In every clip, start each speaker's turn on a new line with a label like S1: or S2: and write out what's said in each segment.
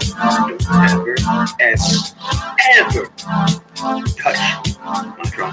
S1: Don't ever touch my drum.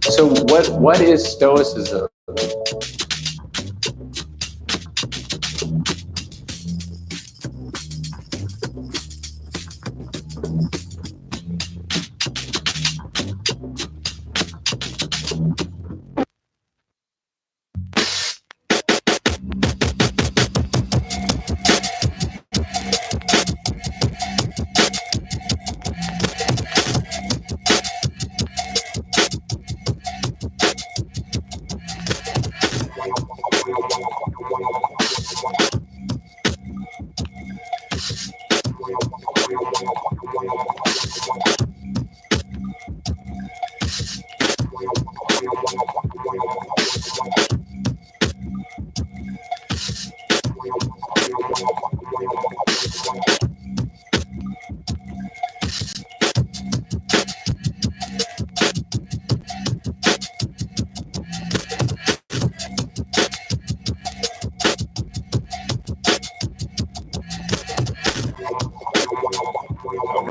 S2: So what is Stoicism?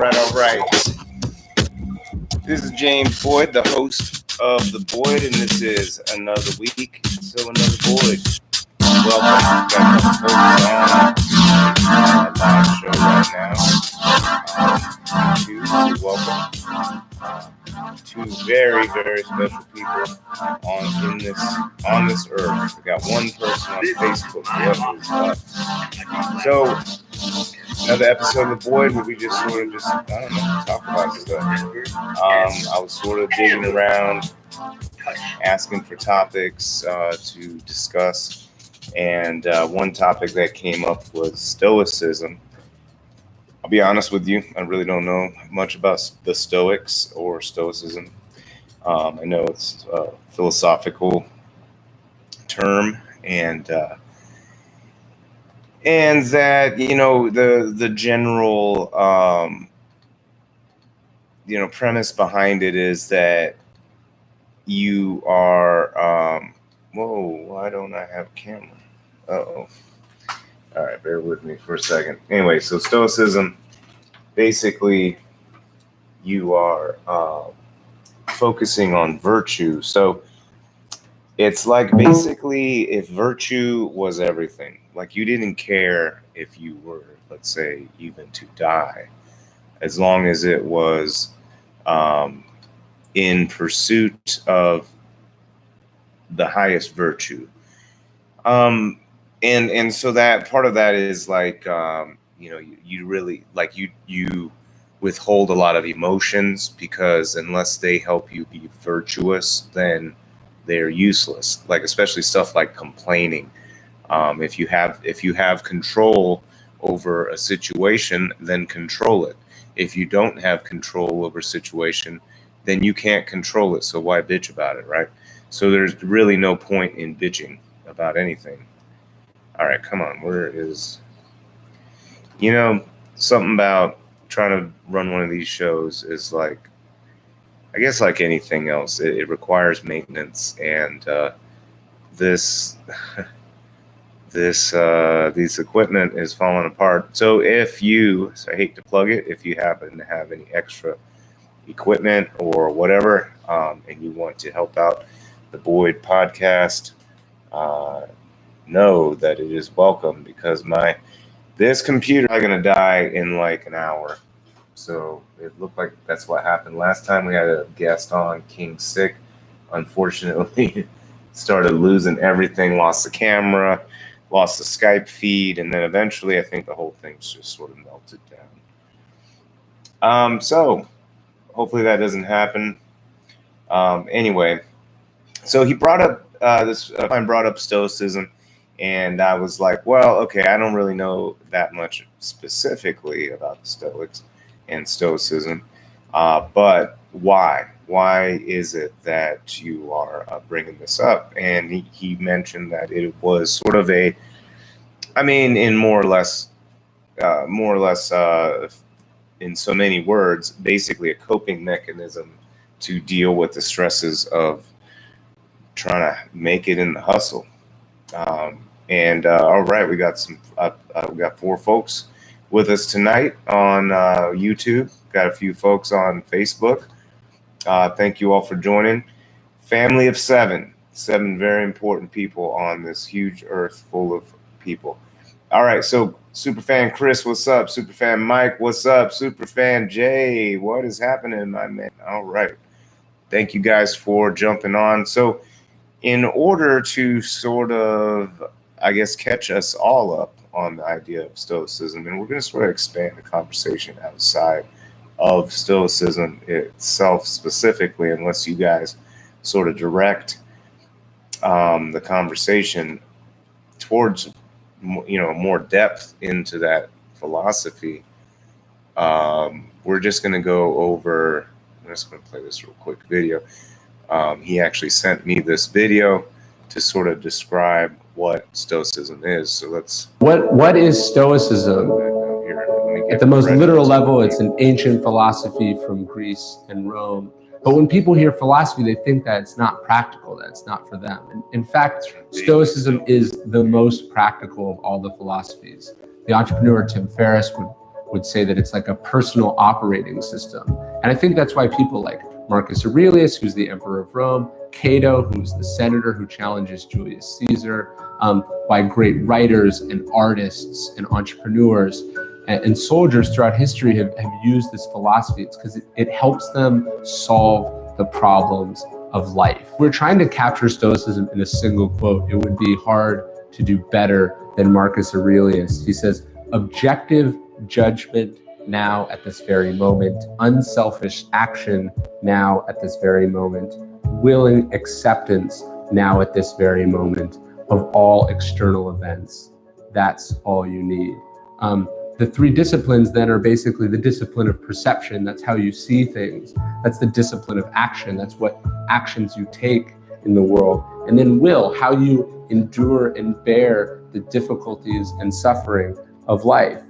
S3: All right. This is James Boyd, the host of The Boyd, and this is another week, so another Boyd. Welcome. Got a folks on our live show right now. Welcome. Two very, very special people on this earth. We got one person on Facebook. So another episode of The Boyd where we just sort of I don't know, talk about stuff. I was sort of digging around, asking for topics to discuss, and one topic that came up was Stoicism. I'll be honest with you, I really don't know much about the Stoics or Stoicism. I know it's a philosophical term, and that, you know, the general premise behind it is that you are whoa, why don't I have camera? Uh-oh. All right, bear with me for a second. Anyway, so Stoicism, basically you are focusing on virtue. So it's like basically if virtue was everything, like you didn't care if you were, let's say, even to die, as long as it was in pursuit of the highest virtue. And so that part of that is like, you really like you withhold a lot of emotions, because unless they help you be virtuous, then they're useless. Like especially stuff like complaining. If you have control over a situation, then control it. If you don't have control over a situation, then you can't control it. So why bitch about it, right? So there's really no point in bitching about anything. All right, come on. Where is, something about trying to run one of these shows is like, I guess like anything else, it requires maintenance, and this equipment is falling apart. So I hate to plug it, if you happen to have any extra equipment or whatever, and you want to help out the Boyd podcast, know that it is welcome, because this computer is going to die in like an hour. So it looked like that's what happened last time. We had a guest on, King Sick, unfortunately started losing everything, lost the camera, lost the Skype feed, and then eventually I think the whole thing's just sort of melted down. So hopefully that doesn't happen. Anyway, so he brought up I brought up Stoicism, and I was like, well, okay, I don't really know that much specifically about the Stoics and Stoicism. But why? Why is it that you are bringing this up? And he mentioned that it was sort of a, I mean, in more or less, in so many words, basically a coping mechanism to deal with the stresses of trying to make it in the hustle. All right, we got we got 4 folks with us tonight on YouTube. Got a few folks on Facebook. Thank you all for joining. Family of 7 very important people on this huge earth full of people. All right, so Superfan Chris, what's up? Superfan Mike, what's up? Superfan Jay, what is happening, my man? All right, thank you guys for jumping on. So in order to sort of, I guess, catch us all up on the idea of Stoicism, and we're going to sort of expand the conversation outside of Stoicism itself specifically, unless you guys sort of direct the conversation towards, more depth into that philosophy. We're just going to go over, I'm just going to play this real quick video. He actually sent me this video to sort of describe what Stoicism is. So let's.
S2: What is Stoicism?
S3: Here,
S2: At the most literal level, it's an ancient philosophy from Greece and Rome. But when people hear philosophy, they think that it's not practical, that it's not for them. And in fact, Stoicism is the most practical of all the philosophies. The entrepreneur Tim Ferriss would say that it's like a personal operating system. And I think that's why people like Marcus Aurelius, who's the emperor of Rome, Cato, who's the senator who challenges Julius Caesar, why great writers and artists and entrepreneurs and soldiers throughout history have used this philosophy. It's because it helps them solve the problems of life. If we're trying to capture Stoicism in a single quote, it would be hard to do better than Marcus Aurelius. He says, objective judgment now at this very moment, unselfish action now at this very moment, willing acceptance now at this very moment of all external events. That's all you need. The 3 disciplines then are basically the discipline of perception. That's how you see things. That's the discipline of action. That's what actions you take in the world. And then will, how you endure and bear the difficulties and suffering of life.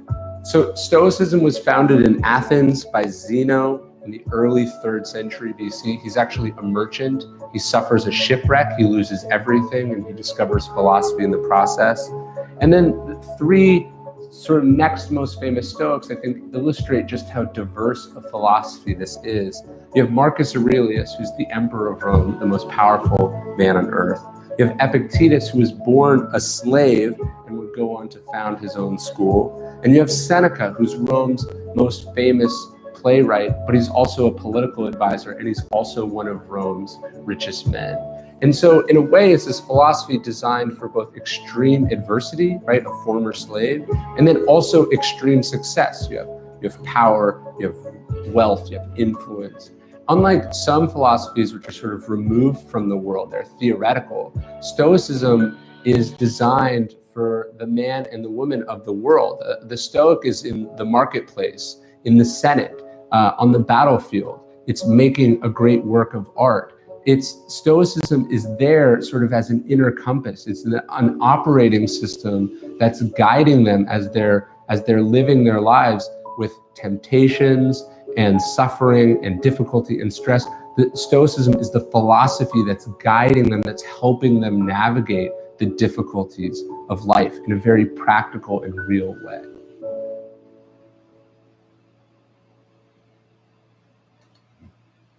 S2: So Stoicism was founded in Athens by Zeno in the early 3rd century BC. He's actually a merchant. He suffers a shipwreck. He loses everything, and he discovers philosophy in the process. And then the 3 sort of next most famous Stoics, I think, illustrate just how diverse a philosophy this is. You have Marcus Aurelius, who's the emperor of Rome, the most powerful man on earth. You have Epictetus, who was born a slave and would go on to found his own school. And you have Seneca, who's Rome's most famous playwright, but he's also a political advisor, and he's also one of Rome's richest men. And so in a way, it's this philosophy designed for both extreme adversity, right, a former slave, and then also extreme success. You have power, you have wealth, you have influence. Unlike some philosophies which are sort of removed from the world, they're theoretical, Stoicism is designed for the man and the woman of the world. The Stoic is in the marketplace, in the Senate, on the battlefield. It's making a great work of art. Stoicism is there sort of as an inner compass. It's an operating system that's guiding them as they're living their lives with temptations and suffering and difficulty and stress. The Stoicism is the philosophy that's guiding them, that's helping them navigate the difficulties of life in a very practical and real way.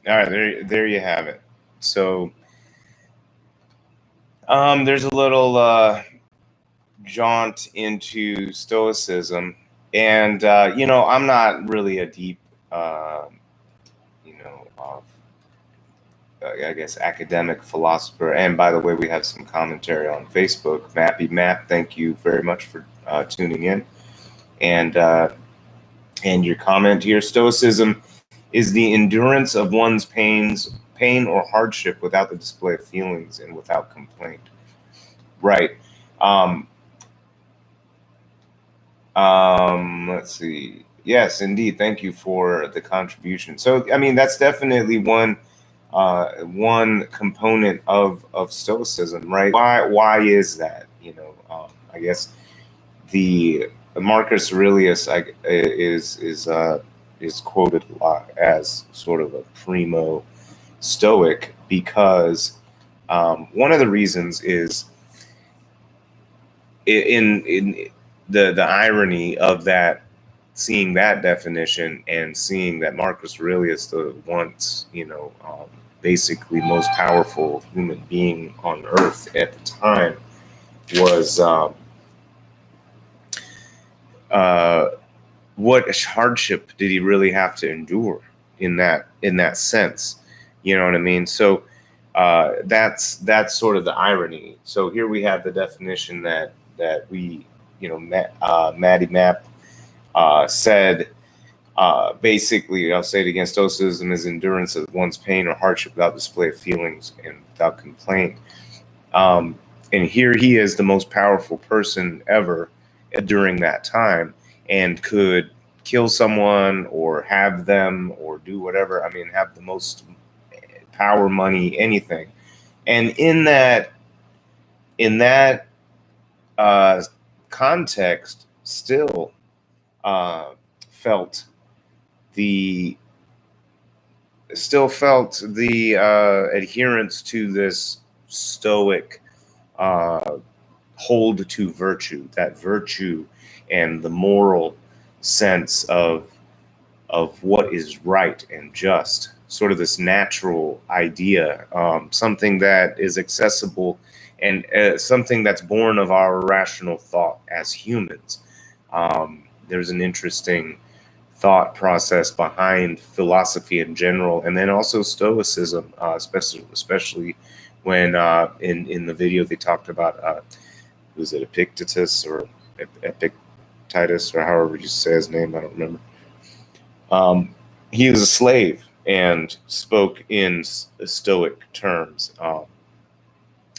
S3: All right, there you have it. So there's a little jaunt into Stoicism, and I'm not really a deep I guess academic philosopher. And by the way, we have some commentary on Facebook. Mappy Map, thank you very much for tuning in, and your comment here. Stoicism is the endurance of one's pain or hardship without the display of feelings and without complaint. Right. Let's see. Yes, indeed. Thank you for the contribution. So, I mean, that's definitely one component of Stoicism, right? Why is that? I guess the Marcus Aurelius is quoted a lot as sort of a primo Stoic because one of the reasons is in the irony of that, seeing that definition and seeing that Marcus Aurelius, the once basically most powerful human being on earth at the time, was what hardship did he really have to endure in that sense? You know what I mean? So that's sort of the irony. So here we have the definition that we, Maddie Mapp said. Basically, I'll say it again: Stoicism is endurance of one's pain or hardship without display of feelings and without complaint. And here he is, the most powerful person ever during that time, and could kill someone or have them or do whatever. I mean, have the most power, money, anything. And in that context, still felt the adherence to this Stoic hold to virtue, that virtue and the moral sense of what is right and just, sort of this natural idea, something that is accessible and something that's born of our rational thought as humans. There's an interesting thought process behind philosophy in general, and then also Stoicism, especially when in the video they talked about was it Epictetus or Epictetus or however you say his name, I don't remember. He was a slave and spoke in Stoic terms,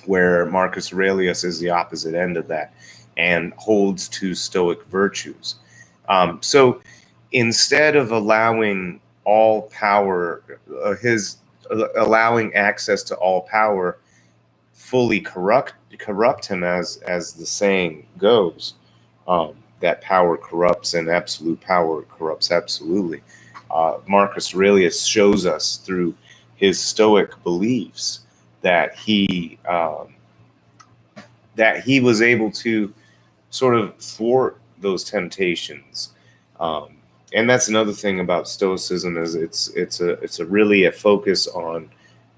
S3: where Marcus Aurelius is the opposite end of that and holds to Stoic virtues. So instead of allowing all power, allowing access to all power fully corrupt him, as the saying goes, that power corrupts and absolute power corrupts absolutely. Marcus Aurelius shows us through his Stoic beliefs that he was able to sort of thwart those temptations. And that's another thing about Stoicism, is it's a really a focus on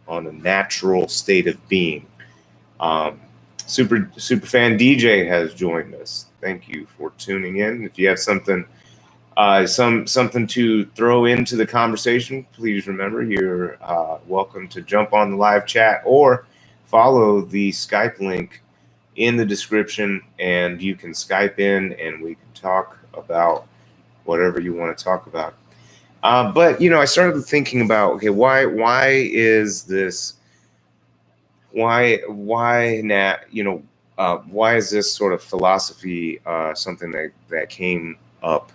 S3: a natural state of being. Superfan DJ has joined us. Thank you for tuning in. If you have something to throw into the conversation, please remember you're welcome to jump on the live chat or follow the Skype link in the description, and you can Skype in and we can talk about whatever you want to talk about. But I started thinking about, okay, why is this? Why is this sort of philosophy something that came up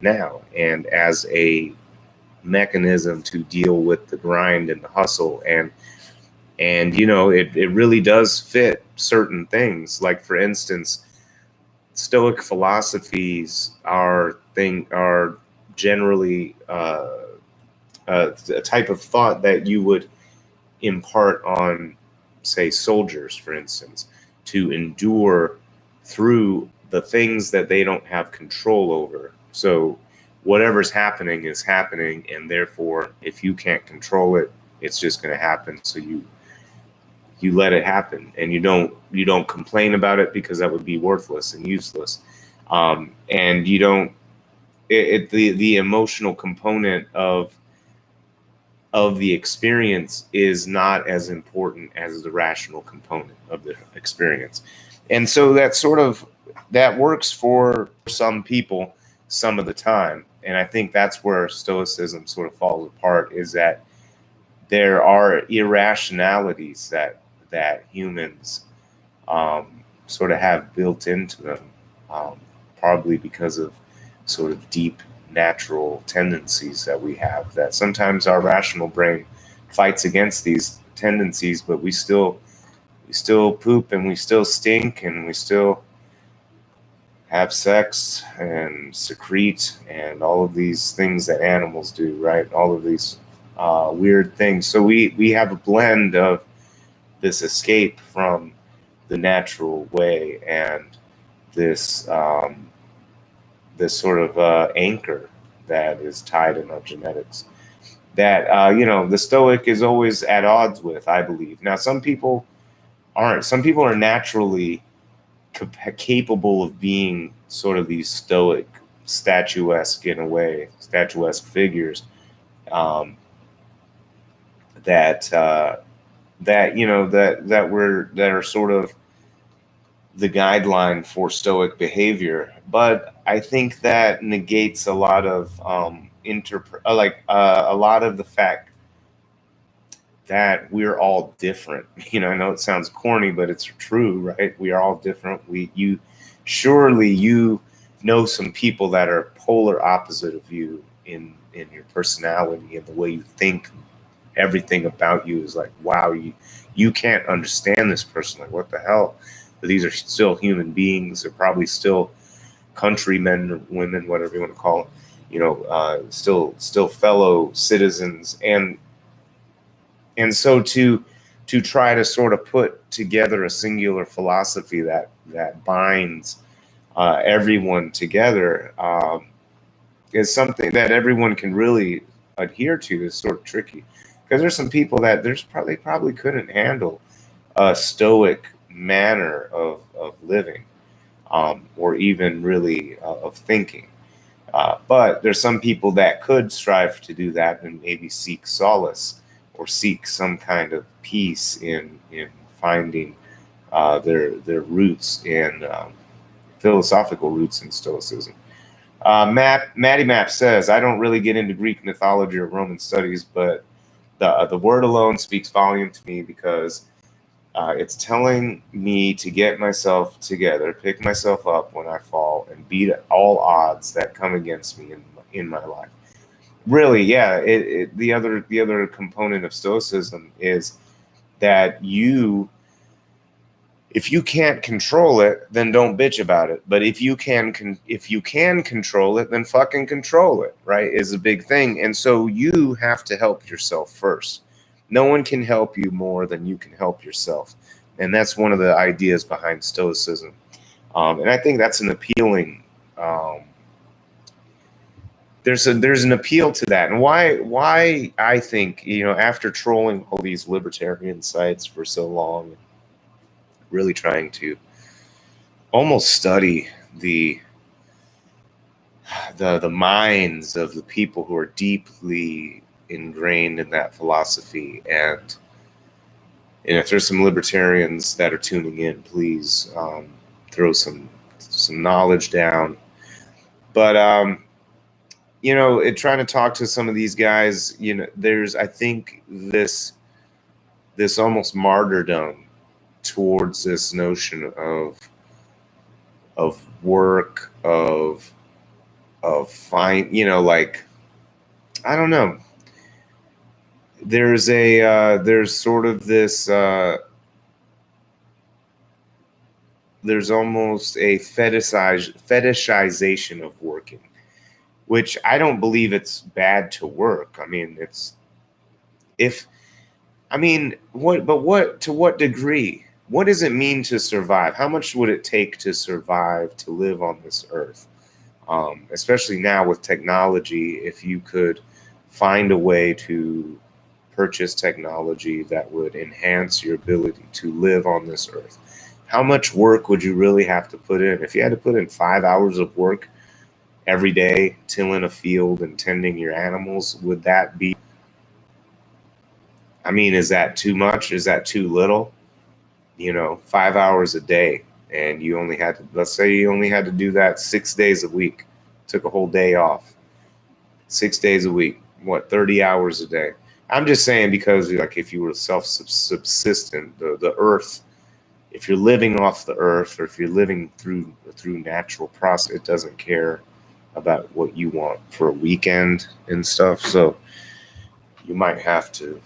S3: now, and as a mechanism to deal with the grind and the hustle, and it really does fit certain things. Like, for instance, Stoic philosophies are generally a type of thought that you would impart on, say, soldiers, for instance, to endure through the things that they don't have control over. So whatever's happening is happening, and therefore, if you can't control it, it's just going to happen. So you let it happen, and you don't complain about it, because that would be worthless and useless. And you don't. The emotional component of the experience is not as important as the rational component of the experience. And so that works for some people some of the time. And I think that's where Stoicism sort of falls apart, is that there are irrationalities that humans sort of have built into them, probably because of sort of deep natural tendencies that we have, that sometimes our rational brain fights against these tendencies, but we still poop and we still stink and we still have sex and secrete and all of these things that animals do, right? All of these weird things. So we have a blend of this escape from the natural way and this this sort of anchor that is tied in our genetics that the Stoic is always at odds with, I believe. Now, some people aren't. Some people are naturally capable of being sort of these Stoic, statuesque in a way, statuesque figures that are sort of the guideline for Stoic behavior. But I think that negates a lot of a lot of the fact that we're all different. I know it sounds corny, but it's true, right? We are all different. Surely you know some people that are polar opposite of you in your personality and the way you think. Everything about you is like, wow, you can't understand this person. Like, what the hell? But these are still human beings. They're probably still countrymen or women, whatever you want to call them. Still fellow citizens. And so to try to sort of put together a singular philosophy that binds everyone together is something that everyone can really adhere to. Is sort of tricky, because there's some people that probably couldn't handle a Stoic manner of living or even really of thinking. But there's some people that could strive to do that and maybe seek solace or seek some kind of peace in finding their roots in philosophical roots in Stoicism. Matty Map says, I don't really get into Greek mythology or Roman studies, but the word alone speaks volume to me, because it's telling me to get myself together, pick myself up when I fall, and beat all odds that come against me in my life. Really, yeah. The other component of Stoicism is that if you can't control it, then don't bitch about it. But if you can control it, then fucking control it, right? Is a big thing. And so you have to help yourself first. No one can help you more than you can help yourself. And that's one of the ideas behind Stoicism. And I think that's an appealing there's an appeal to that. And why I think, after trolling all these libertarian sites for so long, really trying to almost study the minds of the people who are deeply ingrained in that philosophy. And if there's some libertarians that are tuning in, please throw some knowledge down. But trying to talk to some of these guys, there's, I think, this almost martyrdom towards this notion of work, of like, I don't know. There's sort of this there's almost a fetishization of working, which I don't believe it's bad to work. I mean, to what degree? What does it mean to survive? How much would it take to survive, to live on this earth? Especially now with technology, if you could find a way to purchase technology that would enhance your ability to live on this earth, how much work would you really have to put in? If you had to put in 5 hours of work every day, tilling a field and tending your animals, would that be, is that too much? Is that too little? 5 hours a day, and you only had to, let's say you only had to do that 6 days a week, took a whole day off, 6 days a week, 30 hours a day. I'm just saying, because like, if you were self-subsistent, the earth, if you're living off the earth, or if you're living through natural process, it doesn't care about what you want for a weekend and stuff. So you might have to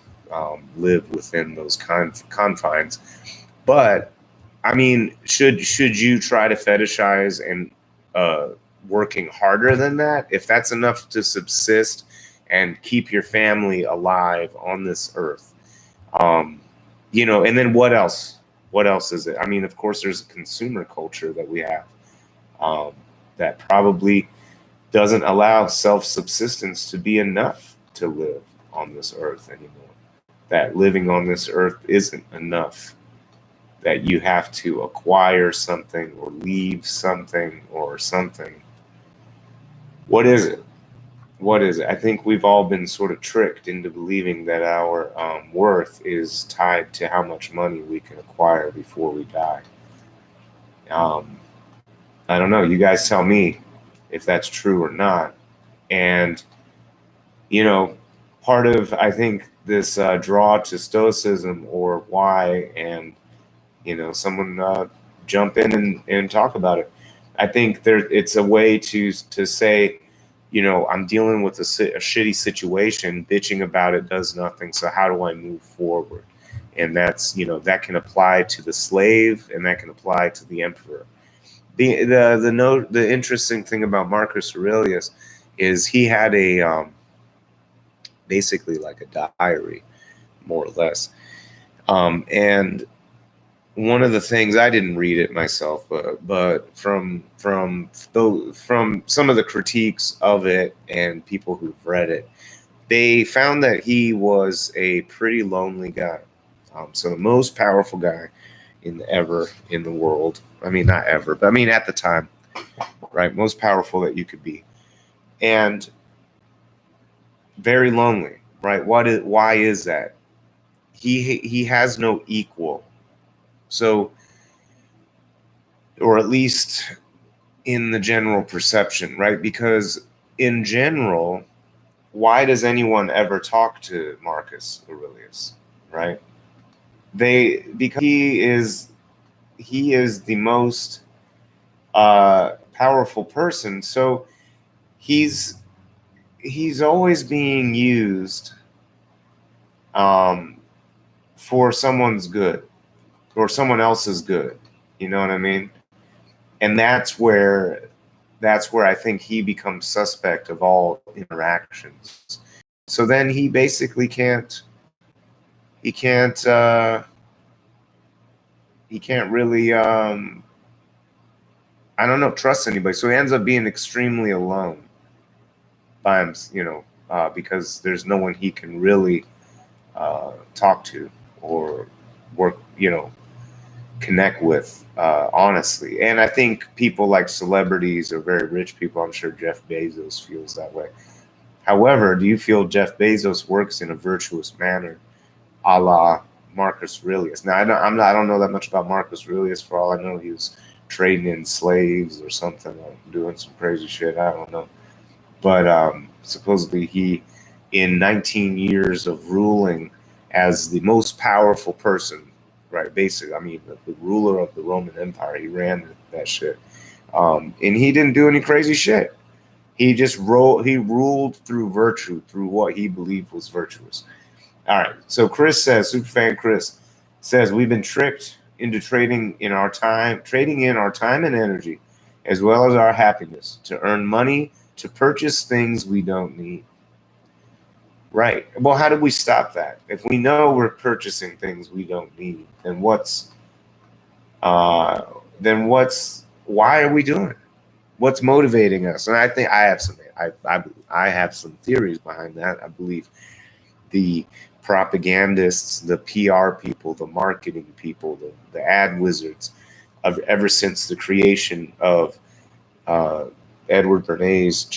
S3: live within those confines. But I mean, should you try to fetishize and working harder than that? If that's enough to subsist and keep your family alive on this earth, you know, and then what else? What else is it? I mean, of course, there's a consumer culture that we have that probably doesn't allow self-subsistence to be enough to live on this earth anymore. That living on this earth isn't enough. That you have to acquire something or leave something or something. What is it? What is it? I think we've all been sort of tricked into believing that our worth is tied to how much money we can acquire before we die. I don't know. You guys tell me if that's true or not. And, you know, part of, I think, this draw to Stoicism or why, and, you know, someone jump in and talk about it. I think it's a way to say, you know, I'm dealing with a shitty situation, bitching about it does nothing. So how do I move forward? And that's, you know, that can apply to the slave and that can apply to the emperor. The interesting thing about Marcus Aurelius is he had a basically like a diary, more or less. And one of the things, I didn't read it myself, but from some of the critiques of it and people who've read it, they found that he was a pretty lonely guy. So the most powerful guy in the world. I mean, not ever, but I mean at the time, right? Most powerful that you could be, and very lonely, right? Why is that? He has no equal. So, or at least in the general perception, right? Because in general, why does anyone ever talk to Marcus Aurelius, right? Because he is the most powerful person. So he's always being used for someone's good or someone else's good. You know what I mean? And that's where I think he becomes suspect of all interactions. So then he basically can't really I don't know, trust anybody. So he ends up being extremely alone by him, you know, because there's no one he can really talk to or work, you know, connect with honestly. And I think people like celebrities or very rich people, I'm sure Jeff Bezos feels that way. However, do you feel Jeff Bezos works in a virtuous manner, a la Marcus Aurelius? Now, I don't know that much about Marcus Aurelius. For all I know, he was trading in slaves or something, or doing some crazy shit. I don't know. But supposedly he, in 19 years of ruling as the most powerful person, right? Basically, I mean, the ruler of the Roman Empire, he ran that shit. And he didn't do any crazy shit. He just ruled through virtue, through what he believed was virtuous. All right. So Chris says, Superfan Chris says, we've been tricked into trading in our time and energy, as well as our happiness, to earn money, to purchase things we don't need. Right. Well, how do we stop that? If we know we're purchasing things we don't need, then why are we doing it? What's motivating us? And I think I have some theories behind that. I believe the propagandists, the PR people, the marketing people, the ad wizards, ever since the creation of Edward Bernays'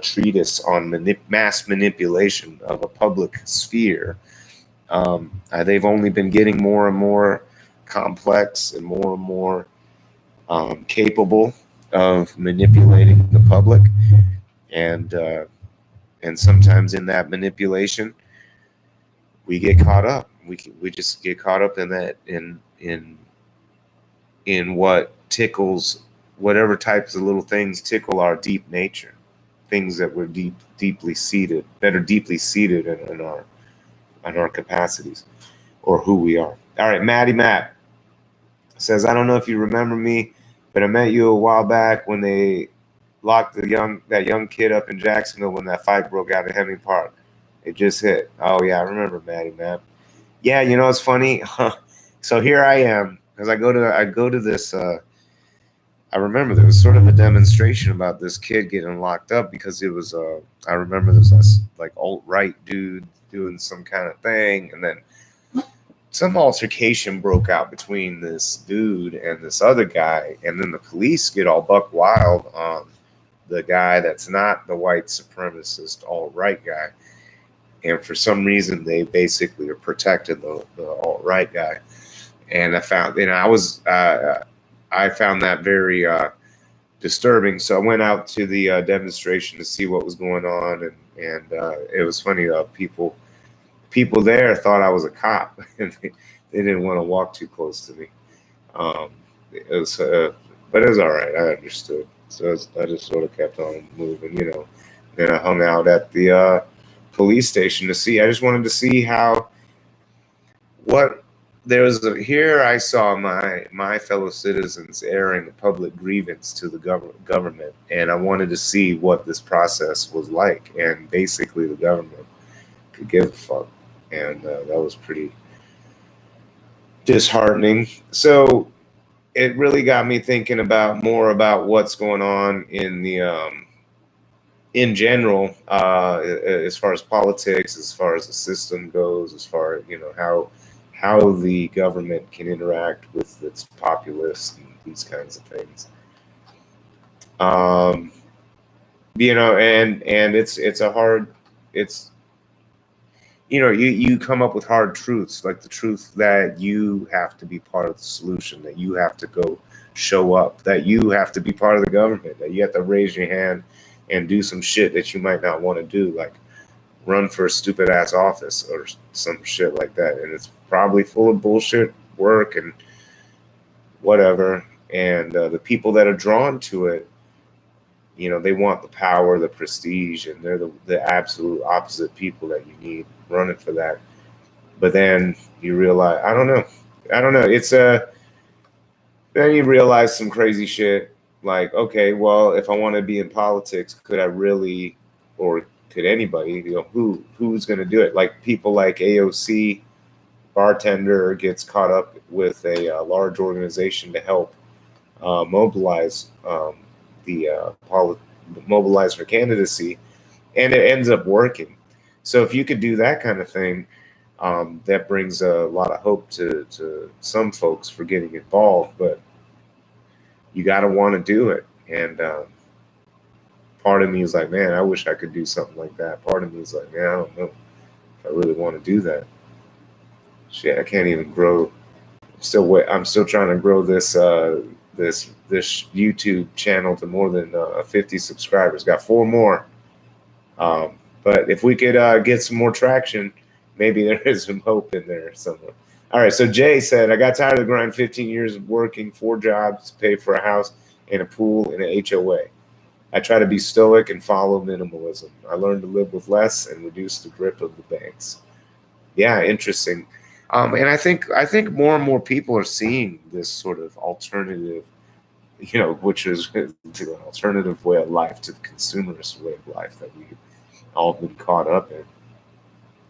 S3: treatise on mass manipulation of a public sphere, they've only been getting more and more complex and more capable of manipulating the public, and sometimes in that manipulation, we get caught up. We just get caught up in that in what tickles, whatever types of little things tickle our deep nature, things that were deeply seated, that are deeply seated in our capacities or who we are. All right, Maddie Matt says, I don't know if you remember me, but I met you a while back when they locked that young kid up in Jacksonville when that fight broke out in Hemming Park. It just hit. Oh yeah, I remember Maddie Matt. Yeah, you know it's funny. So here I am, because I go to this. I remember there was sort of a demonstration about this kid getting locked up because it was. I remember there was this like alt-right dude doing some kind of thing, and then some altercation broke out between this dude and this other guy, and then the police get all buck wild on the guy that's not the white supremacist alt-right guy, and for some reason they basically are protecting the alt-right guy. And I found, I found that very disturbing. So I went out to the demonstration to see what was going on, and it was funny. People there thought I was a cop, and they didn't want to walk too close to me. It was, but it was all right. I understood, so I just sort of kept on moving, Then I hung out at the police station to see. I just wanted to see what. There was here I saw my fellow citizens airing a public grievance to the government, and I wanted to see what this process was like, and basically the government could give a fuck, and that was pretty disheartening. So it really got me thinking more about what's going on in the in general, as far as politics, as far as the system goes, as far as how the government can interact with its populace and these kinds of things. And it's a hard, you come up with hard truths, like the truth that you have to be part of the solution, that you have to go show up, that you have to be part of the government, that you have to raise your hand and do some shit that you might not want to do, like run for a stupid ass office or some shit like that. And it's probably full of bullshit work and whatever. And the people that are drawn to it, they want the power, the prestige, and they're the absolute opposite people that you need running for that. But then you realize, I don't know. It's then you realize some crazy shit like, okay, well, if I want to be in politics, could I really, or could anybody, who's going to do it? Like people like AOC, bartender, gets caught up with a large organization to help mobilize mobilize for candidacy, and it ends up working. So if you could do that kind of thing, that brings a lot of hope to some folks for getting involved, but you got to want to do it. And part of me is like, man, I wish I could do something like that. Part of me is like, man, I don't know if I really want to do that. Shit, I can't even grow. I'm still trying to grow this this YouTube channel to more than 50 subscribers. Got 4 more. But if we could get some more traction, maybe there is some hope in there somewhere. All right, so Jay said, I got tired of the grind, 15 years of working 4 jobs to pay for a house and a pool and an HOA. I try to be stoic and follow minimalism. I learned to live with less and reduce the grip of the banks. Yeah, interesting. And I think more and more people are seeing this sort of alternative, which is an alternative way of life to the consumerist way of life that we've all been caught up in.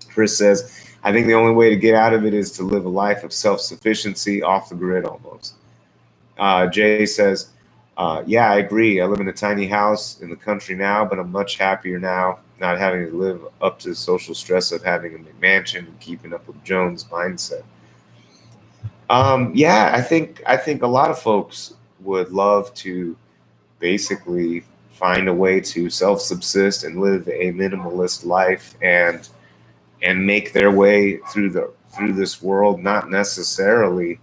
S3: Chris says, I think the only way to get out of it is to live a life of self-sufficiency, off the grid almost. Jay says, yeah, I agree. I live in a tiny house in the country now, but I'm much happier now, not having to live up to the social stress of having a McMansion and keeping up with Jones' mindset. Yeah, I think a lot of folks would love to basically find a way to self-subsist and live a minimalist life and make their way through this world, not necessarily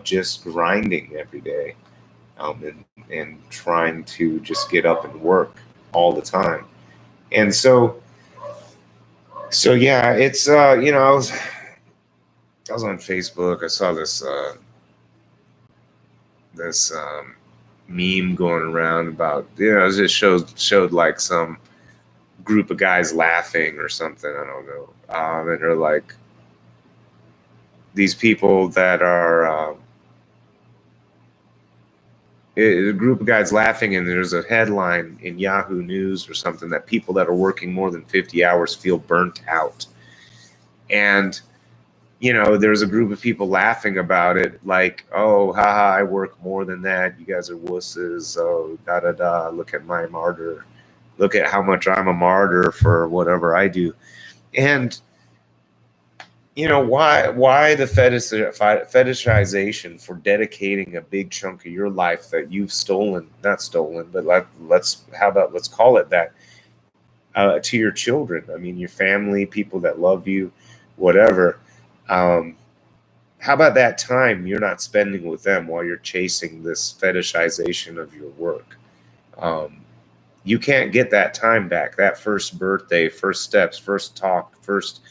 S3: just grinding every day. And trying to just get up and work all the time. And so yeah, it's I was on Facebook. I saw this meme going around about, it just showed like some group of guys laughing or something. I don't know. And they're like these people that are a group of guys laughing, and there's a headline in Yahoo News or something that people that are working more than 50 hours feel burnt out. And there's a group of people laughing about it, like, oh, haha, I work more than that. You guys are wusses. Oh, da da da. Look at my martyr. Look at how much I'm a martyr for whatever I do. And why the fetishization for dedicating a big chunk of your life that you've not stolen, but let's call it that, to your children. I mean, your family, people that love you, whatever. How about that time you're not spending with them while you're chasing this fetishization of your work? You can't get that time back. That first birthday, first steps, first talk, first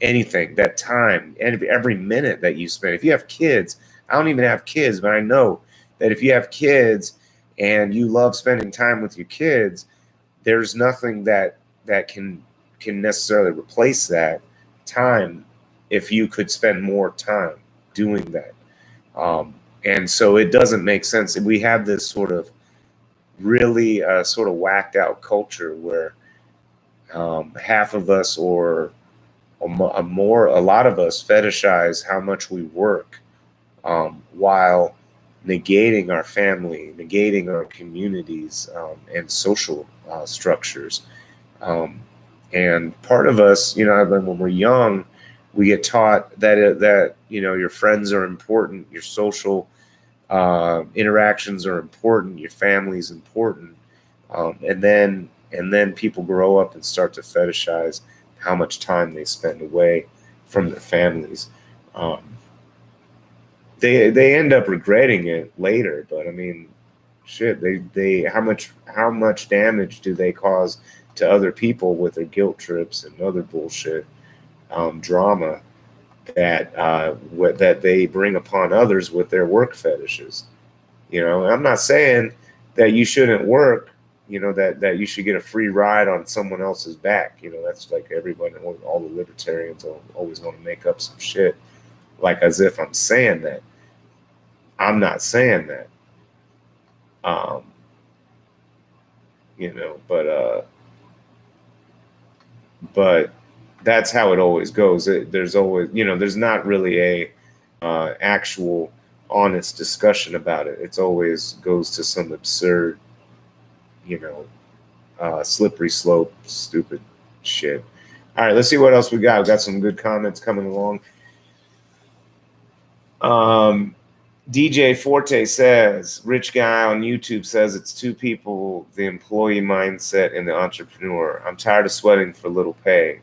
S3: anything, that time, and every minute that you spend. If you have kids, I don't even have kids, but I know that if you have kids and you love spending time with your kids, there's nothing that can necessarily replace that time if you could spend more time doing that. And so it doesn't make sense. We have this sort of really sort of whacked out culture where half of us or a lot of us fetishize how much we work, while negating our family, negating our communities, and social structures. And part of us, when we're young, we get taught that your friends are important, your social interactions are important, your family is important, and then people grow up and start to fetishize how much time they spend away from their families. They end up regretting it later, but I mean, shit, they how much damage do they cause to other people with their guilt trips and other bullshit, drama that they bring upon others with their work fetishes. I'm not saying that you shouldn't work, that you should get a free ride on someone else's back. That's like everybody, all the libertarians always want to make up some shit, like as if I'm saying that. I'm not saying that. But that's how it always goes. There's always, there's not really a actual honest discussion about it. It's always goes to some absurd, slippery slope, stupid shit. All right, let's see what else we got. We got some good comments coming along. DJ Forte says, rich guy on YouTube says it's two people, the employee mindset and the entrepreneur. I'm tired of sweating for little pay.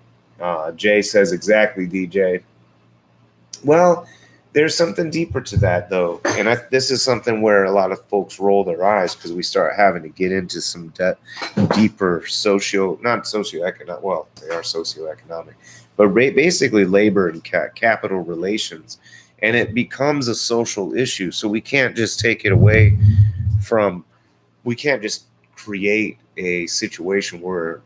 S3: Jay says, exactly, DJ. Well, there's something deeper to that, though. And this is something where a lot of folks roll their eyes because we start having to get into some deeper not socioeconomic, well, they are socioeconomic, but basically labor and capital relations. And it becomes a social issue. So we can't just take it away we can't just create a situation where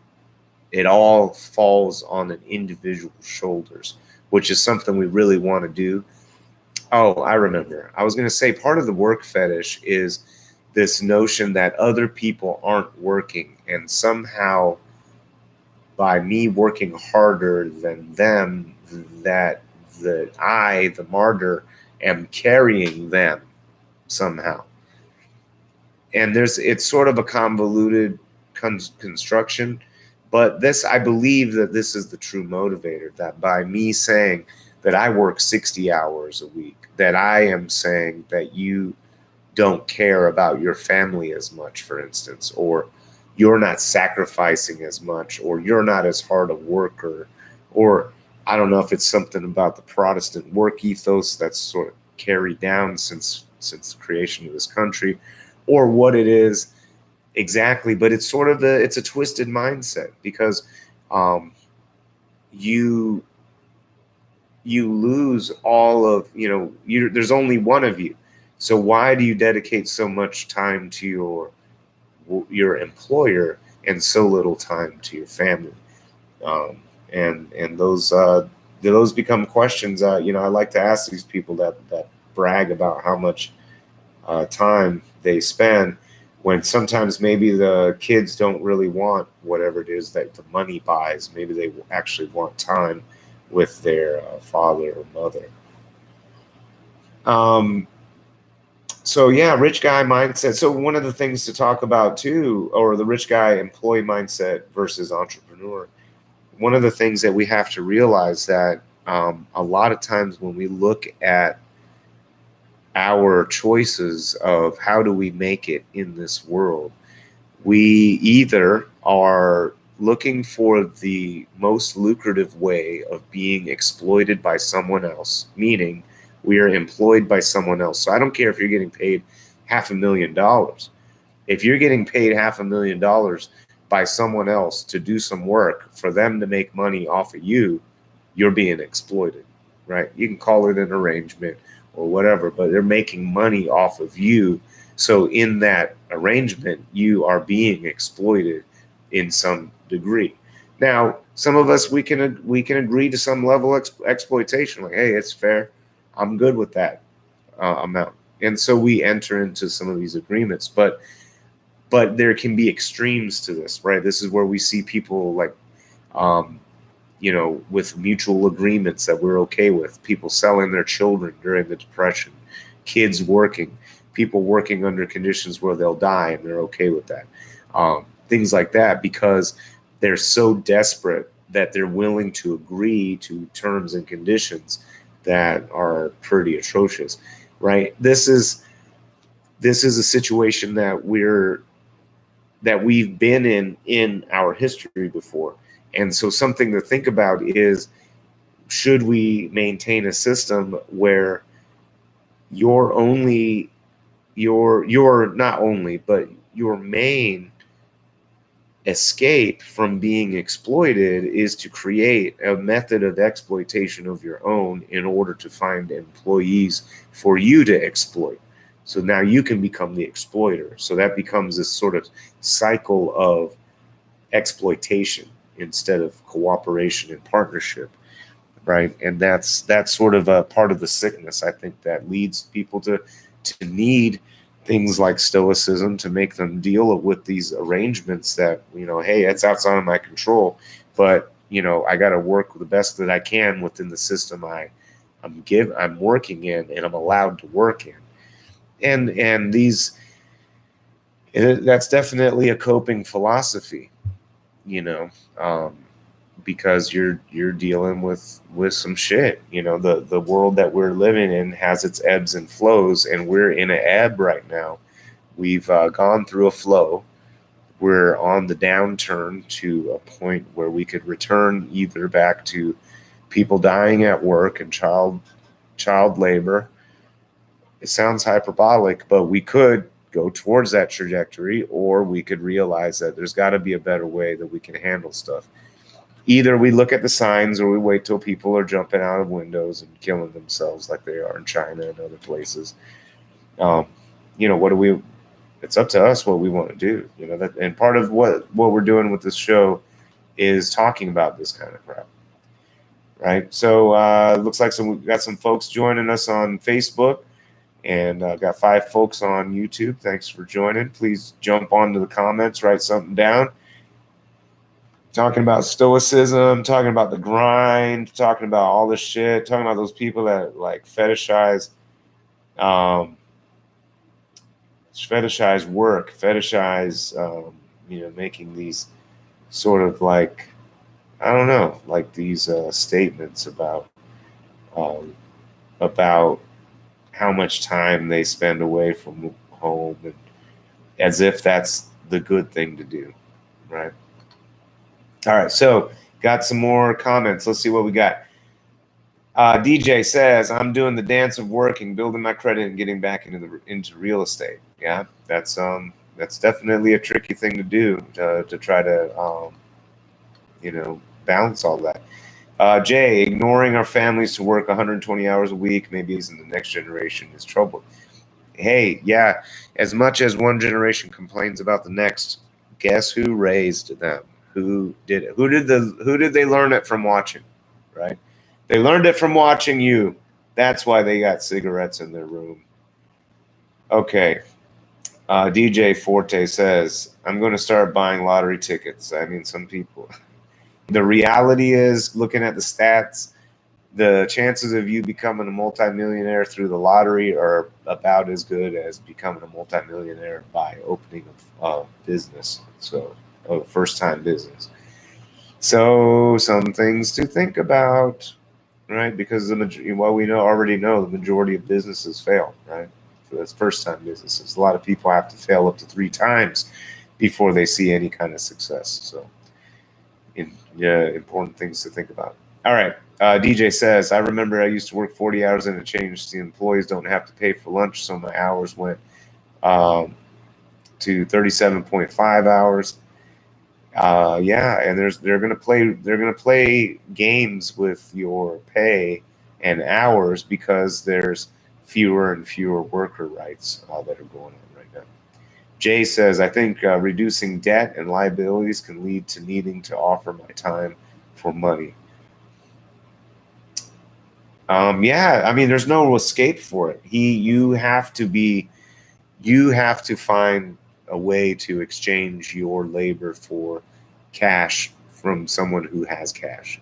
S3: it all falls on an individual's shoulders, which is something we really want to do. Oh, I remember. I was going to say part of the work fetish is this notion that other people aren't working, and somehow by me working harder than them, that I, the martyr, am carrying them somehow. And it's sort of a convoluted construction, but I believe that this is the true motivator, that by me saying that I work 60 hours a week, that I am saying that you don't care about your family as much, for instance, or you're not sacrificing as much, or you're not as hard a worker, or I don't know if it's something about the Protestant work ethos that's sort of carried down since the creation of this country, or what it is exactly. But it's sort of it's a twisted mindset because you lose all of, there's only one of you. So why do you dedicate so much time to your employer and so little time to your family? And those become questions. I like to ask these people that brag about how much time they spend, when sometimes maybe the kids don't really want whatever it is that the money buys. Maybe they actually want time with their father or mother. So yeah, rich guy mindset. So one of the things to talk about too, or the rich guy employee mindset versus entrepreneur, one of the things that we have to realize that a lot of times when we look at our choices of how do we make it in this world, we either are looking for the most lucrative way of being exploited by someone else, meaning we are employed by someone else. So I don't care if you're getting paid $500,000. If you're getting paid $500,000 by someone else to do some work for them to make money off of you, you're being exploited, right? You can call it an arrangement or whatever, but they're making money off of you. So in that arrangement, you are being exploited in some degree. Now, some of us, we can agree to some level of exploitation. Like, hey, it's fair. I'm good with that amount. And so we enter into some of these agreements. But there can be extremes to this, right? This is where we see people like, with mutual agreements that we're okay with. People selling their children during the Depression, kids working, people working under conditions where they'll die, and they're okay with that. Things like that, because they're so desperate that they're willing to agree to terms and conditions that are pretty atrocious, right? This is a situation that we've been in our history before. And so something to think about is, should we maintain a system where your main escape from being exploited is to create a method of exploitation of your own in order to find employees for you to exploit? So now you can become the exploiter. So that becomes this sort of cycle of exploitation instead of cooperation and partnership, right? And that's sort of a part of the sickness, I think, that leads people to need things like Stoicism to make them deal with these arrangements that, hey, it's outside of my control, but I got to work the best that I can within the system I'm working in, and I'm allowed to work in. And that's definitely a coping philosophy, because you're dealing with some shit. The world that we're living in has its ebbs and flows, and we're in an ebb right now. We've gone through a flow. We're on the downturn to a point where we could return either back to people dying at work and child labor. It sounds hyperbolic, but we could go towards that trajectory, or we could realize that there's got to be a better way that we can handle stuff. Either we look at the signs, or we wait till people are jumping out of windows and killing themselves like they are in China and other places. It's up to us what we want to do. And part of what we're doing with this show is talking about this kind of crap, right? So it looks like we've got some folks joining us on Facebook, and I've got 5 folks on YouTube. Thanks for joining. Please jump onto the comments, write something down. Talking about Stoicism, talking about the grind, talking about all this shit, talking about those people that like fetishize work, fetishize, making these sort of like, I don't know, like these statements about how much time they spend away from home, and as if that's the good thing to do, right? All right, so got some more comments. Let's see what we got. DJ says, I'm doing the dance of working, building my credit, and getting back into real estate. Yeah, that's definitely a tricky thing to do, to try to balance all that. Jay, ignoring our families to work 120 hours a week, maybe in the next generation is trouble. hey, yeah, as much as one generation complains about the next, guess who raised them? Who did it? Who did they learn it from watching? Right? They learned it from watching you. That's why they got cigarettes in their room. Okay. DJ Forte says, I'm going to start buying lottery tickets. I mean, some people. The reality is, looking at the stats, the chances of you becoming a multimillionaire through the lottery are about as good as becoming a multimillionaire by opening a business. So, a first-time business. So, some things to think about, right? Because already know the majority of businesses fail, right? That's first-time businesses. A lot of people have to fail up to 3 times before they see any kind of success. So, important things to think about. All right. DJ says, I remember I used to work 40 hours and it changed. The employees don't have to pay for lunch, so my hours went to 37.5 hours. Yeah, and they're gonna play games with your pay and hours because there's fewer and fewer worker rights that are going on right now. Jay says, I think reducing debt and liabilities can lead to needing to offer my time for money. Yeah, I mean, there's no escape for it. You have to find a way to exchange your labor for cash from someone who has cash.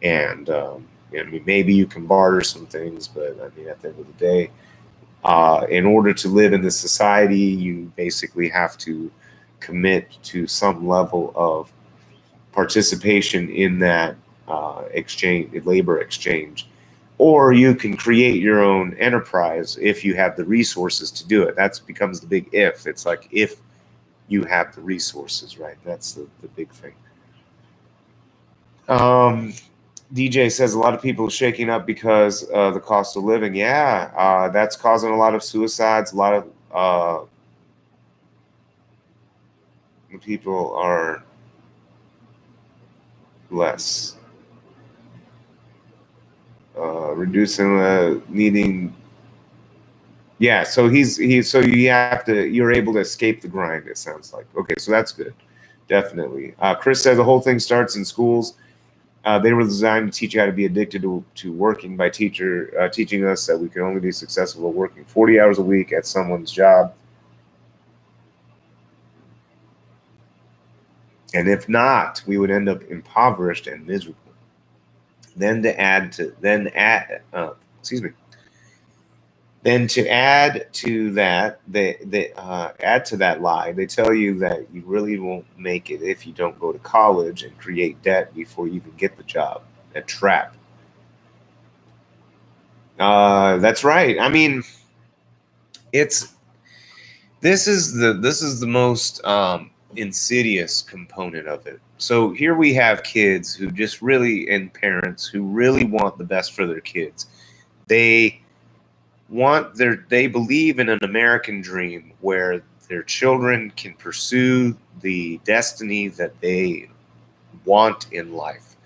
S3: And I mean, maybe you can barter some things, but I mean, at the end of the day, in order to live in this society, you basically have to commit to some level of participation in that labor exchange. Or you can create your own enterprise if you have the resources to do it. That becomes the big if. It's like if you have the resources, right? That's the big thing. DJ says a lot of people are shaking up because the cost of living. Yeah, that's causing a lot of suicides. A lot of people are less. Reducing needing. Yeah, so you're able to escape the grind, it sounds like. Okay, so that's good. Definitely. Chris says the whole thing starts in schools. They were designed to teach you how to be addicted to working by teaching us that we can only be successful working 40 hours a week at someone's job. And if not, we would end up impoverished and miserable. Then to add to that, they add to that lie. They tell you that you really won't make it if you don't go to college and create debt before you even get the job. A trap. That's right. I mean, this is the most insidious component of it. So here we have kids who just really, and parents who really want the best for their kids. They believe in an American dream where their children can pursue the destiny that they want in life,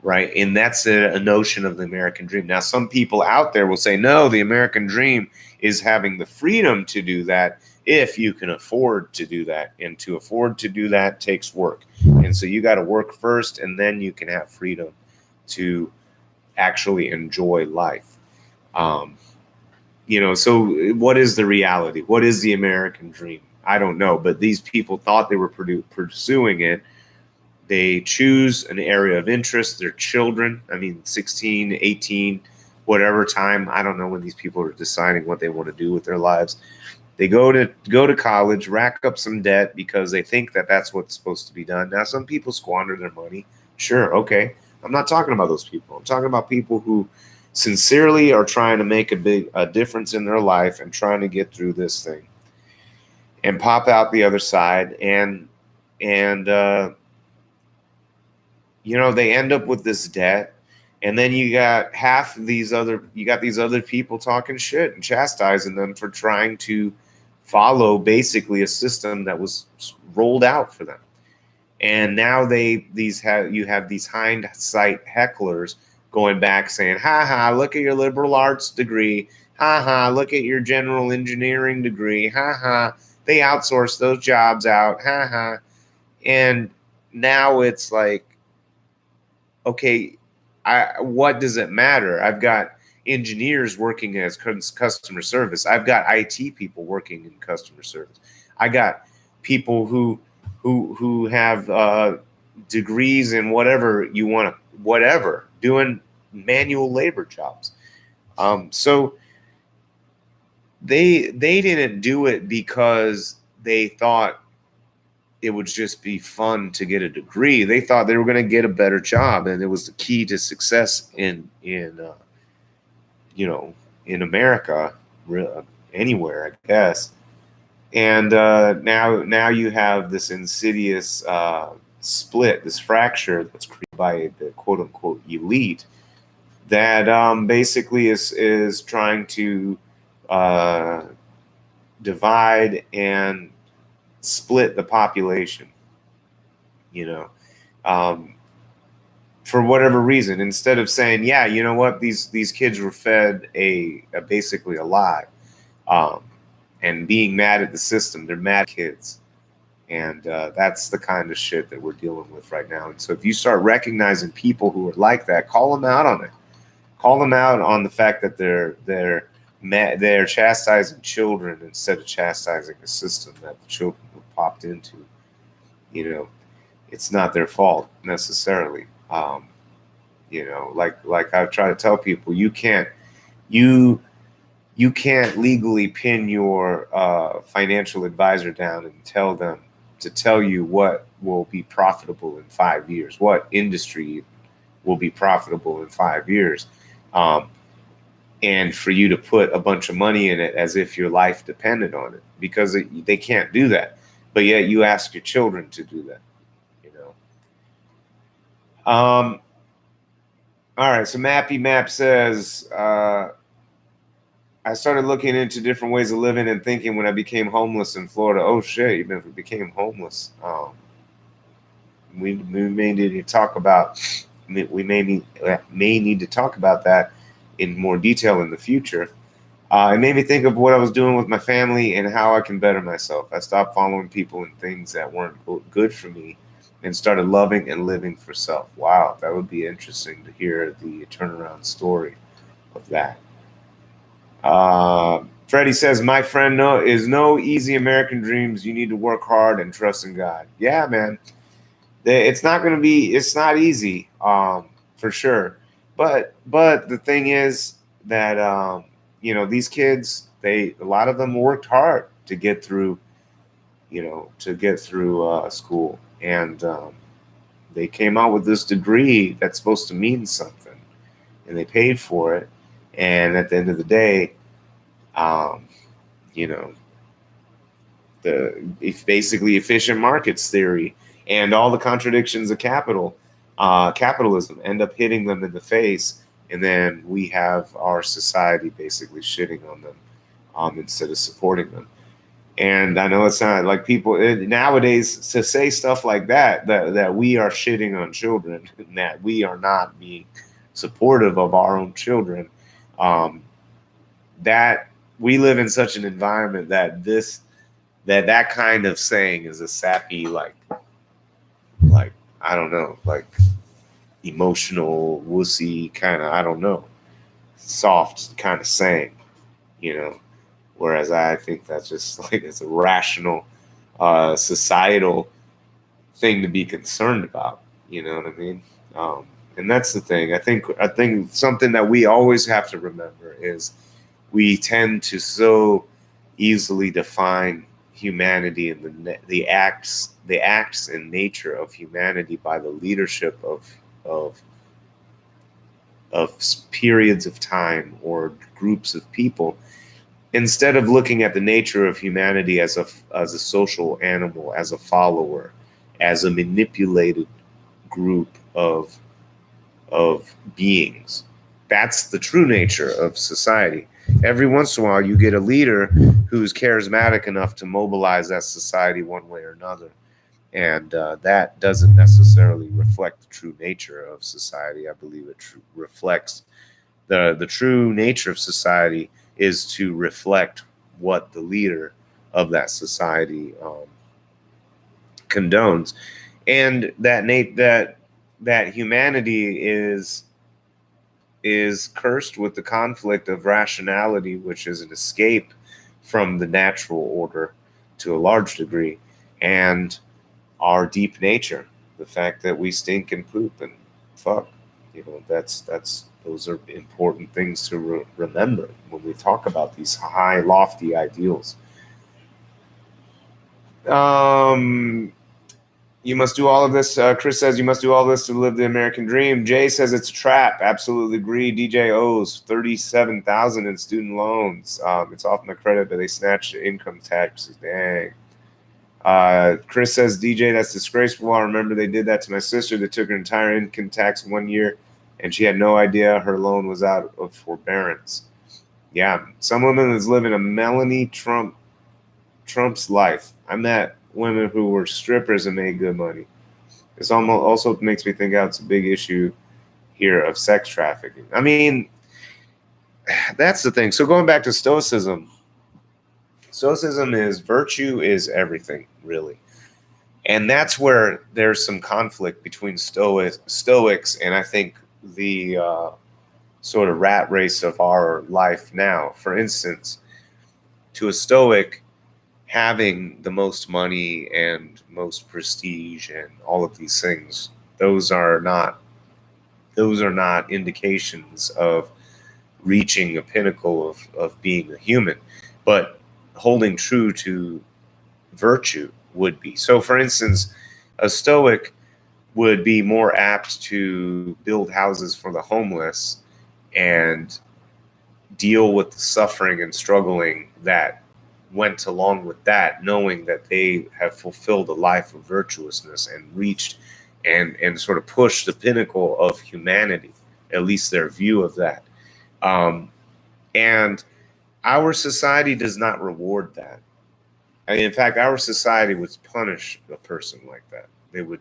S3: right? And that's a notion of the American dream. Now, some people out there will say, no, the American dream is having the freedom to do that if you can afford to do that. And to afford to do that takes work. And so you got to work first, and then you can have freedom to actually enjoy life. So what is the reality? What is the American dream? I don't know, but these people thought they were pursuing it. They choose an area of interest, their children, 16, 18, whatever time. I don't know when these people are deciding what they want to do with their lives. They go to college, rack up some debt because they think that that's what's supposed to be done. Now, some people squander their money. Sure, okay. I'm not talking about those people. I'm talking about people who sincerely are trying to make a difference in their life and trying to get through this thing and pop out the other side. And they end up with this debt. And then you got these other people talking shit and chastising them for trying to follow basically a system that was rolled out for them. And now you have these hindsight hecklers going back saying, ha ha, look at your liberal arts degree. Ha ha, look at your general engineering degree. Ha ha, they outsource those jobs out. Ha ha. And now it's like, okay, what does it matter? I've got engineers working as customer service. I've got IT people working in customer service. I got people who have degrees in whatever you want to, whatever, doing manual labor jobs. So they didn't do it because they thought it would just be fun to get a degree. They thought they were going to get a better job, and it was the key to success in America, anywhere, I guess. And now you have this insidious split, this fracture that's created by the quote unquote elite that basically is trying to divide and split the population, for whatever reason. Instead of saying, yeah, you know what, these kids were fed basically a lie, and being mad at the system. They're mad kids, and that's the kind of shit that we're dealing with right now. And so if you start recognizing people who are like that, call them out on it. Call them out on the fact that they're chastising children instead of chastising a system that the children were popped into. It's not their fault necessarily. Like I've tried to tell people, you can't legally pin your financial advisor down and tell them to tell you what will be profitable in 5 years, what industry will be profitable in 5 years. And for you to put a bunch of money in it as if your life depended on it, because they can't do that. But yet you ask your children to do that, All right, so Mappy Map says, I started looking into different ways of living and thinking when I became homeless in Florida. Oh shit, you became homeless. We may need to talk about. We may need to talk about that in more detail in the future. It made me think of what I was doing with my family and how I can better myself. I stopped following people and things that weren't good for me and started loving and living for self. Wow, that would be interesting to hear the turnaround story of that. Freddie says, my friend, is no easy American dreams. You need to work hard and trust in God. Yeah, man. It's not easy, for sure. But the thing is that, these kids, a lot of them worked hard to get through, school. And they came out with this degree that's supposed to mean something, and they paid for it. And at the end of the day, it's basically efficient markets theory and all the contradictions of capitalism end up hitting them in the face. And then we have our society basically shitting on them instead of supporting them. And I know it's not like people nowadays to say stuff like that we are shitting on children and that we are not being supportive of our own children. That we live in such an environment that kind of saying is a sappy, like I don't know, like emotional wussy kind of, I don't know, soft kind of saying, whereas I think that's just like it's a rational societal thing to be concerned about. You know what I mean? And that's the thing. I think something that we always have to remember is we tend to so easily define humanity and the acts and nature of humanity by the leadership of periods of time or groups of people, instead of looking at the nature of humanity as a social animal, as a follower, as a manipulated group of beings. That's the true nature of society. Every once in a while, you get a leader who's charismatic enough to mobilize that society one way or another. And that doesn't necessarily reflect the true nature of society. I believe it reflects the true nature of society is to reflect what the leader of that society condones, and that humanity is cursed with the conflict of rationality, which is an escape from the natural order to a large degree, and our deep nature, the fact that we stink and poop and fuck. Those are important things to remember when we talk about these high, lofty ideals. You must do all of this. Chris says you must do all this to live the American dream. Jay says it's a trap. Absolutely agree. DJ owes $37,000 in student loans. It's off my credit, but they snatched the income taxes. Dang. Chris says, DJ, that's disgraceful. I remember they did that to my sister. They took her entire income tax 1 year, and she had no idea her loan was out of forbearance. Yeah, some woman is living a Melanie Trump's life. I met women who were strippers and made good money. This also makes me think out it's a big issue here of sex trafficking. I mean, that's the thing. So going back to Stoicism is virtue is everything, really. And that's where there's some conflict between Stoics and I think the sort of rat race of our life now. For instance, to a Stoic, having the most money and most prestige and all of these things, those are not indications of reaching a pinnacle of being a human, but holding true to virtue would be. So for instance, a Stoic would be more apt to build houses for the homeless and deal with the suffering and struggling that went along with that, knowing that they have fulfilled a life of virtuousness and reached and sort of pushed the pinnacle of humanity, at least their view of that. And our society does not reward that. I mean, in fact, our society would punish a person like that. They would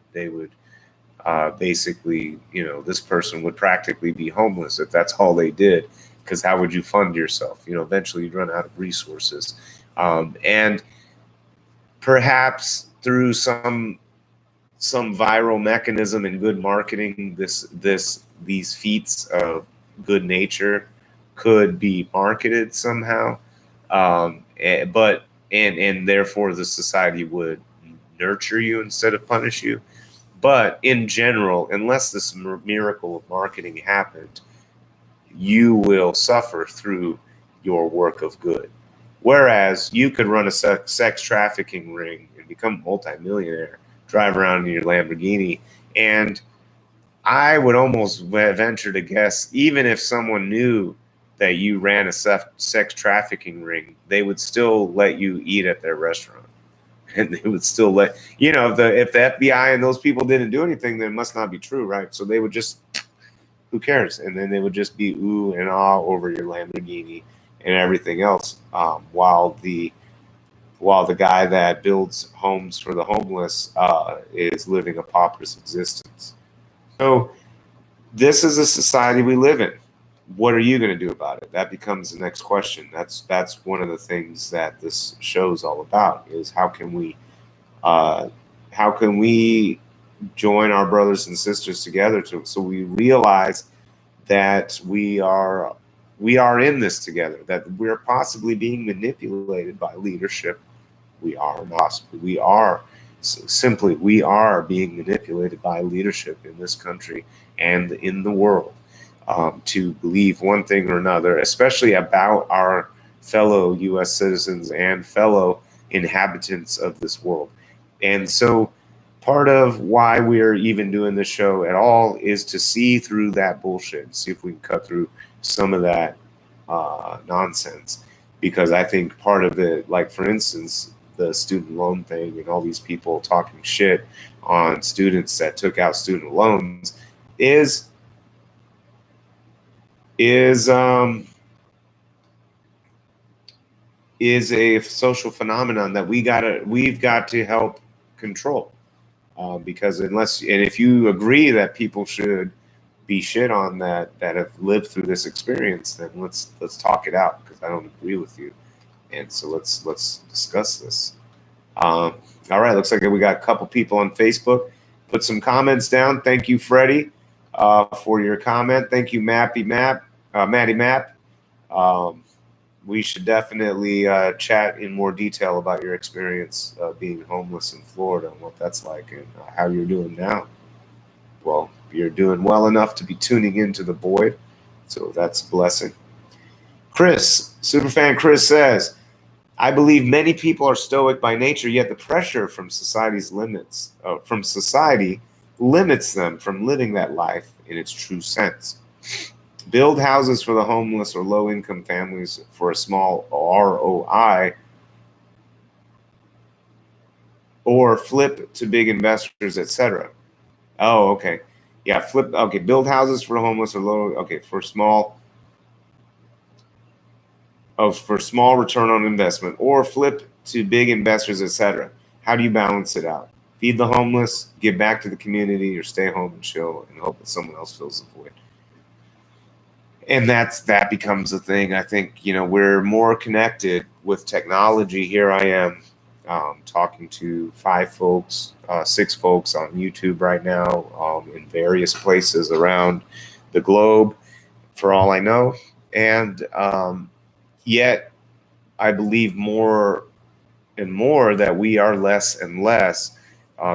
S3: basically, this person would practically be homeless if that's all they did, because how would you fund yourself? Eventually you'd run out of resources. And perhaps through some viral mechanism and good marketing, these feats of good nature could be marketed somehow, but therefore the society would nurture you instead of punish you. But in general, unless this miracle of marketing happened, you will suffer through your work of good. Whereas you could run a sex trafficking ring and become a multimillionaire, drive around in your Lamborghini, and I would almost venture to guess, even if someone knew that you ran a sex trafficking ring, they would still let you eat at their restaurant. And they would still let, if the FBI and those people didn't do anything, then it must not be true, right? So they would just, who cares? And then they would just be ooh and ah over your Lamborghini and everything else, while the guy that builds homes for the homeless is living a pauper's existence. So this is a society we live in. What are you going to do about it? That becomes the next question. That's one of the things that this show's all about, is how can we join our brothers and sisters together so we realize that we are in this together, that we're possibly being manipulated by leadership. We are being manipulated by leadership in this country and in the world, to believe one thing or another, especially about our fellow U.S. citizens and fellow inhabitants of this world. And so part of why we're even doing this show at all is to see through that bullshit, see if we can cut through some of that nonsense. Because I think part of it, like for instance, the student loan thing and all these people talking shit on students that took out student loans is a social phenomenon that we've got to help control, because if you agree that people should be shit on that have lived through this experience, then let's talk it out, because I don't agree with you. And so let's discuss this. All right, looks like we got a couple people on Facebook. Put some comments down. Thank you, Freddie, for your comment. Thank you, Maddie Map. We should definitely chat in more detail about your experience being homeless in Florida and what that's like, and how you're doing now. Well, you're doing well enough to be tuning into the void, so that's a blessing. Chris, superfan Chris says, I believe many people are stoic by nature, yet the pressure from society limits them from living that life in its true sense. Build houses for the homeless or low-income families for a small ROI, or flip to big investors, etc. Oh, okay. Yeah, flip. Okay, build houses for homeless or low. Okay, for small return on investment, or flip to big investors, etc. How do you balance it out? Feed the homeless, give back to the community, or stay home and chill and hope that someone else fills the void. And that becomes a thing. I think, we're more connected with technology. Here I am talking to 6 folks on YouTube right now, in various places around the globe, for all I know. And yet I believe more and more that we are less and less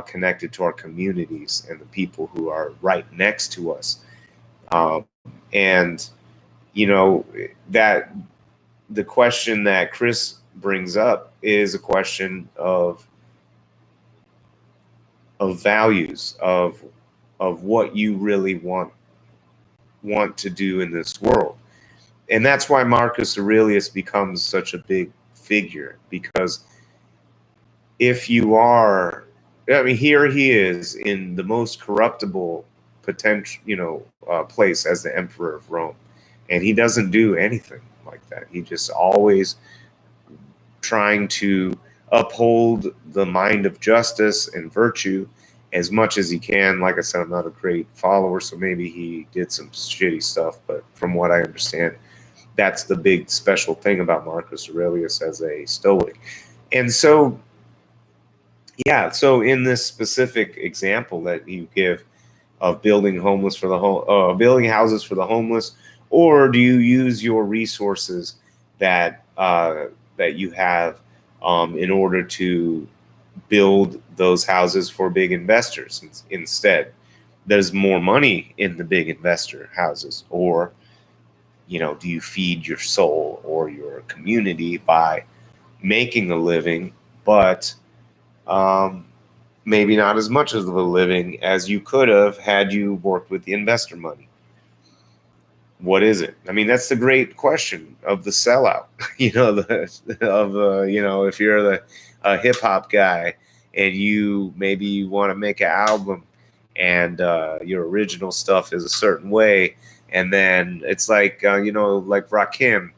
S3: connected to our communities and the people who are right next to us. And that the question that Chris brings up is a question of values, of what you really want to do in this world. And that's why Marcus Aurelius becomes such a big figure, because if you are, here he is in the most corruptible potential, place as the emperor of Rome. And he doesn't do anything like that. He just always trying to uphold the mind of justice and virtue as much as he can. Like I said, I'm not a great follower, so maybe he did some shitty stuff. But from what I understand, that's the big special thing about Marcus Aurelius as a Stoic. And so, yeah, so in this specific example that you give of building houses for the homeless, or do you use your resources that you have in order to build those houses for big investors instead? There's more money in the big investor houses. Or, do you feed your soul or your community by making a living, but maybe not as much of a living as you could have had you worked with the investor money? What is it? That's the great question of the sellout. If you're a hip hop guy and you want to make an album and your original stuff is a certain way, and then it's like like Rakim,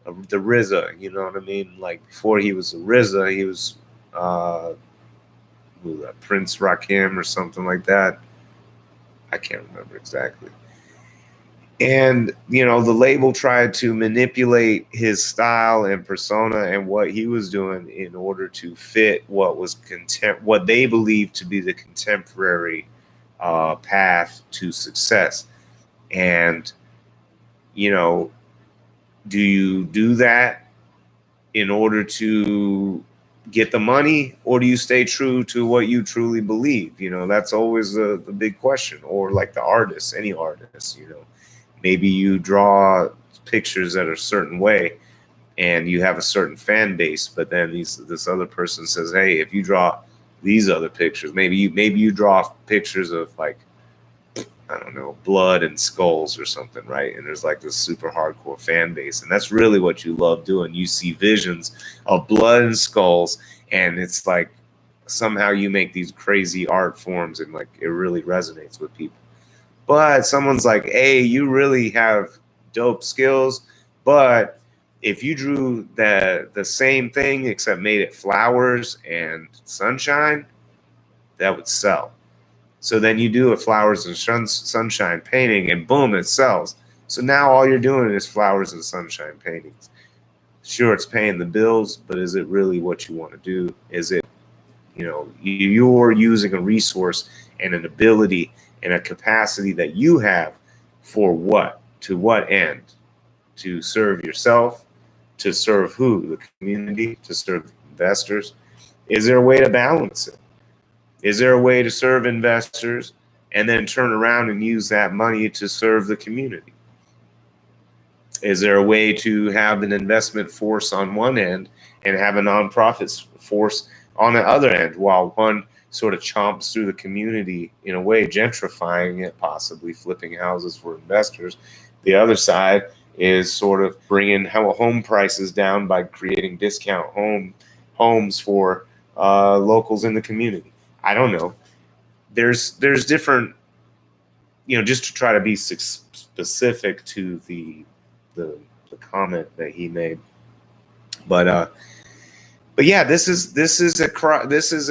S3: the RZA. Like before he was a RZA, he was Prince Rakim or something like that. I can't remember exactly. And, the label tried to manipulate his style and persona and what he was doing in order to fit what they believed to be the contemporary path to success. And, do you do that in order to get the money, or do you stay true to what you truly believe? That's always the big question. Or like the artist, any artist, maybe you draw pictures that are a certain way and you have a certain fan base, but then this other person says, hey, if you draw these other pictures, maybe you draw pictures of, like, I don't know, blood and skulls or something, right? And there's like this super hardcore fan base, and that's really what you love doing. You see visions of blood and skulls, and it's like somehow you make these crazy art forms, and like it really resonates with people. But someone's like, hey, you really have dope skills, but if you drew the same thing except made it flowers and sunshine, that would sell. So then you do a flowers and sunshine painting, and boom, it sells. So now all you're doing is flowers and sunshine paintings. Sure, it's paying the bills, but is it really what you want to do? Is it, you're using a resource and an ability and a capacity that you have for what? To what end? To serve yourself? To serve who? The community? To serve investors? Is there a way to balance it? Is there a way to serve investors and then turn around and use that money to serve the community? Is there a way to have an investment force on one end and have a nonprofit force on the other end, while one sort of chomps through the community in a way, gentrifying it, possibly flipping houses for investors? The other side is sort of bringing home prices down by creating discount homes for locals in the community. I don't know. There's different, just to try to be specific to the comment that he made, but yeah, this is a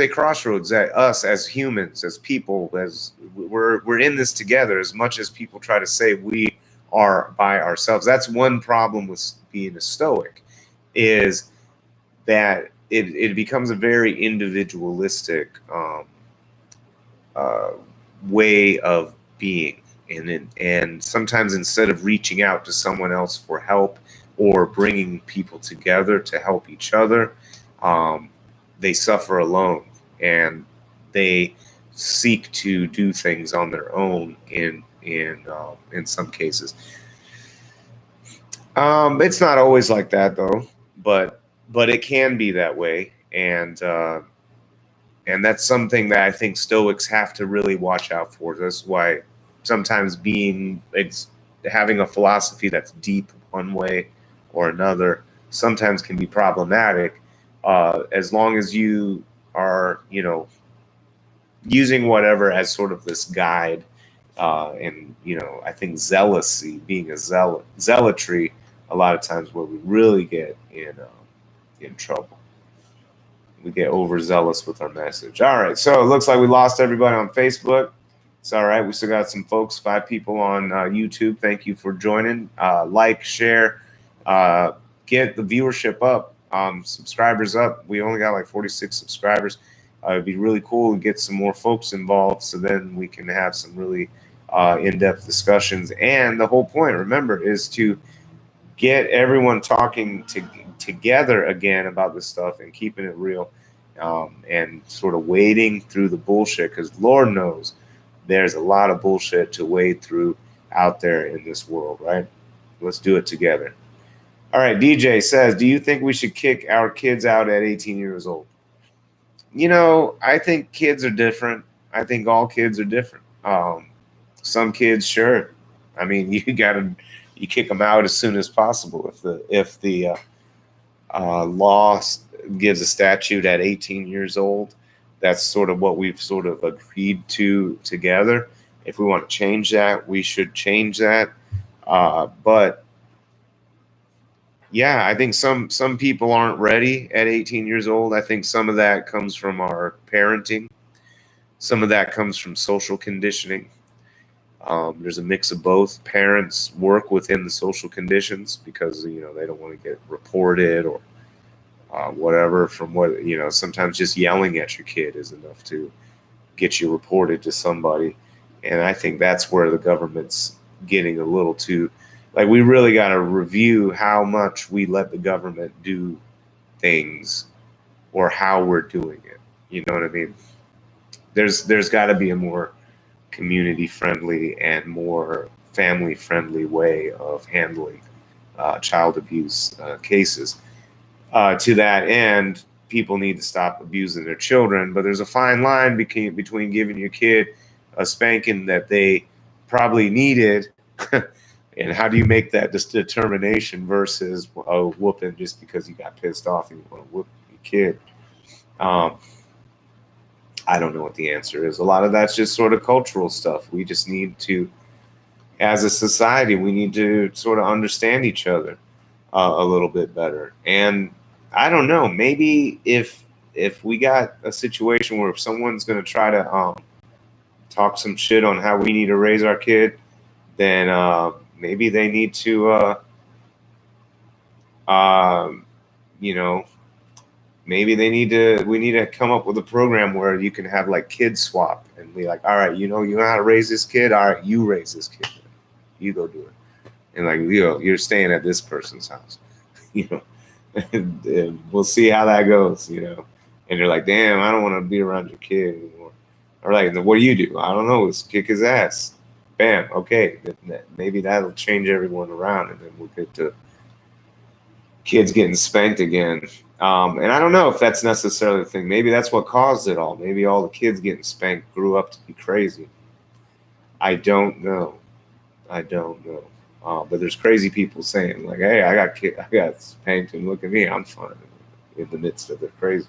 S3: crossroads that us as humans, as people, as we're in this together. As much as people try to say we are by ourselves, that's one problem with being a Stoic, is that it becomes a very individualistic way of being, and sometimes instead of reaching out to someone else for help or bringing people together to help each other, they suffer alone, and they seek to do things on their own in some cases. It's not always like that though, but it can be that way, and that's something that I think Stoics have to really watch out for. That's why sometimes having a philosophy that's deep one way or another sometimes can be problematic, as long as you are, using whatever as sort of this guide. And I think zealousy, being a zealotry, a lot of times where we really get in trouble. We get overzealous with our message. All right, so it looks like we lost everybody on Facebook. It's all right. We still got some folks, 5 people on YouTube. Thank you for joining. Like, share, get the viewership up, subscribers up. We only got like 46 subscribers. It'd be really cool to get some more folks involved, so then we can have some really in-depth discussions. And the whole point, remember, is to get everyone talking together again about this stuff and keeping it real, and sort of wading through the bullshit, because Lord knows there's a lot of bullshit to wade through out there in this world, right? Let's do it together. All right, DJ says, do you think we should kick our kids out at 18 years old? I think kids are different. I think all kids are different. Some kids, sure. I mean, you kick them out as soon as possible. If the law gives a statute at 18 years old, that's sort of what we've sort of agreed to together. If we want to change that, we should change that. But yeah, I think some people aren't ready at 18 years old. I think some of that comes from our parenting. Some of that comes from social conditioning. There's a mix of both. Parents work within the social conditions because, they don't want to get reported or whatever from what, sometimes just yelling at your kid is enough to get you reported to somebody. And I think that's where the government's getting a little too, like, we really got to review how much we let the government do things or how we're doing it. You know what I mean? There's got to be a more community friendly and more family friendly way of handling child abuse cases. To that end, people need to stop abusing their children, but there's a fine line between giving your kid a spanking that they probably needed and how do you make that determination versus a whooping just because you got pissed off and you want to whoop your kid. I don't know what the answer is. A lot of that's just sort of cultural stuff. We just need to, as a society, we need to sort of understand each other a little bit better. And I don't know, maybe if we got a situation where someone's going to try to talk some shit on how we need to raise our kid, then maybe they need to, you know, maybe we need to come up with a program where you can have like kid swap and be like, all right, you know how to raise this kid. All right, you raise this kid. You go do it. And like, you're staying at this person's house, you know, and we'll see how that goes, you know. And they're like, damn, I don't want to be around your kid anymore. All right, then what do you do? I don't know. Let's kick his ass. Bam. Okay. Maybe that'll change everyone around, and then we'll get to kids getting spanked again. And I don't know if that's necessarily the thing. Maybe that's what caused it all. Maybe all the kids getting spanked grew up to be crazy. I don't know. But there's crazy people saying like, hey, I got spanked, and look at me, I'm fine in the midst of it crazy.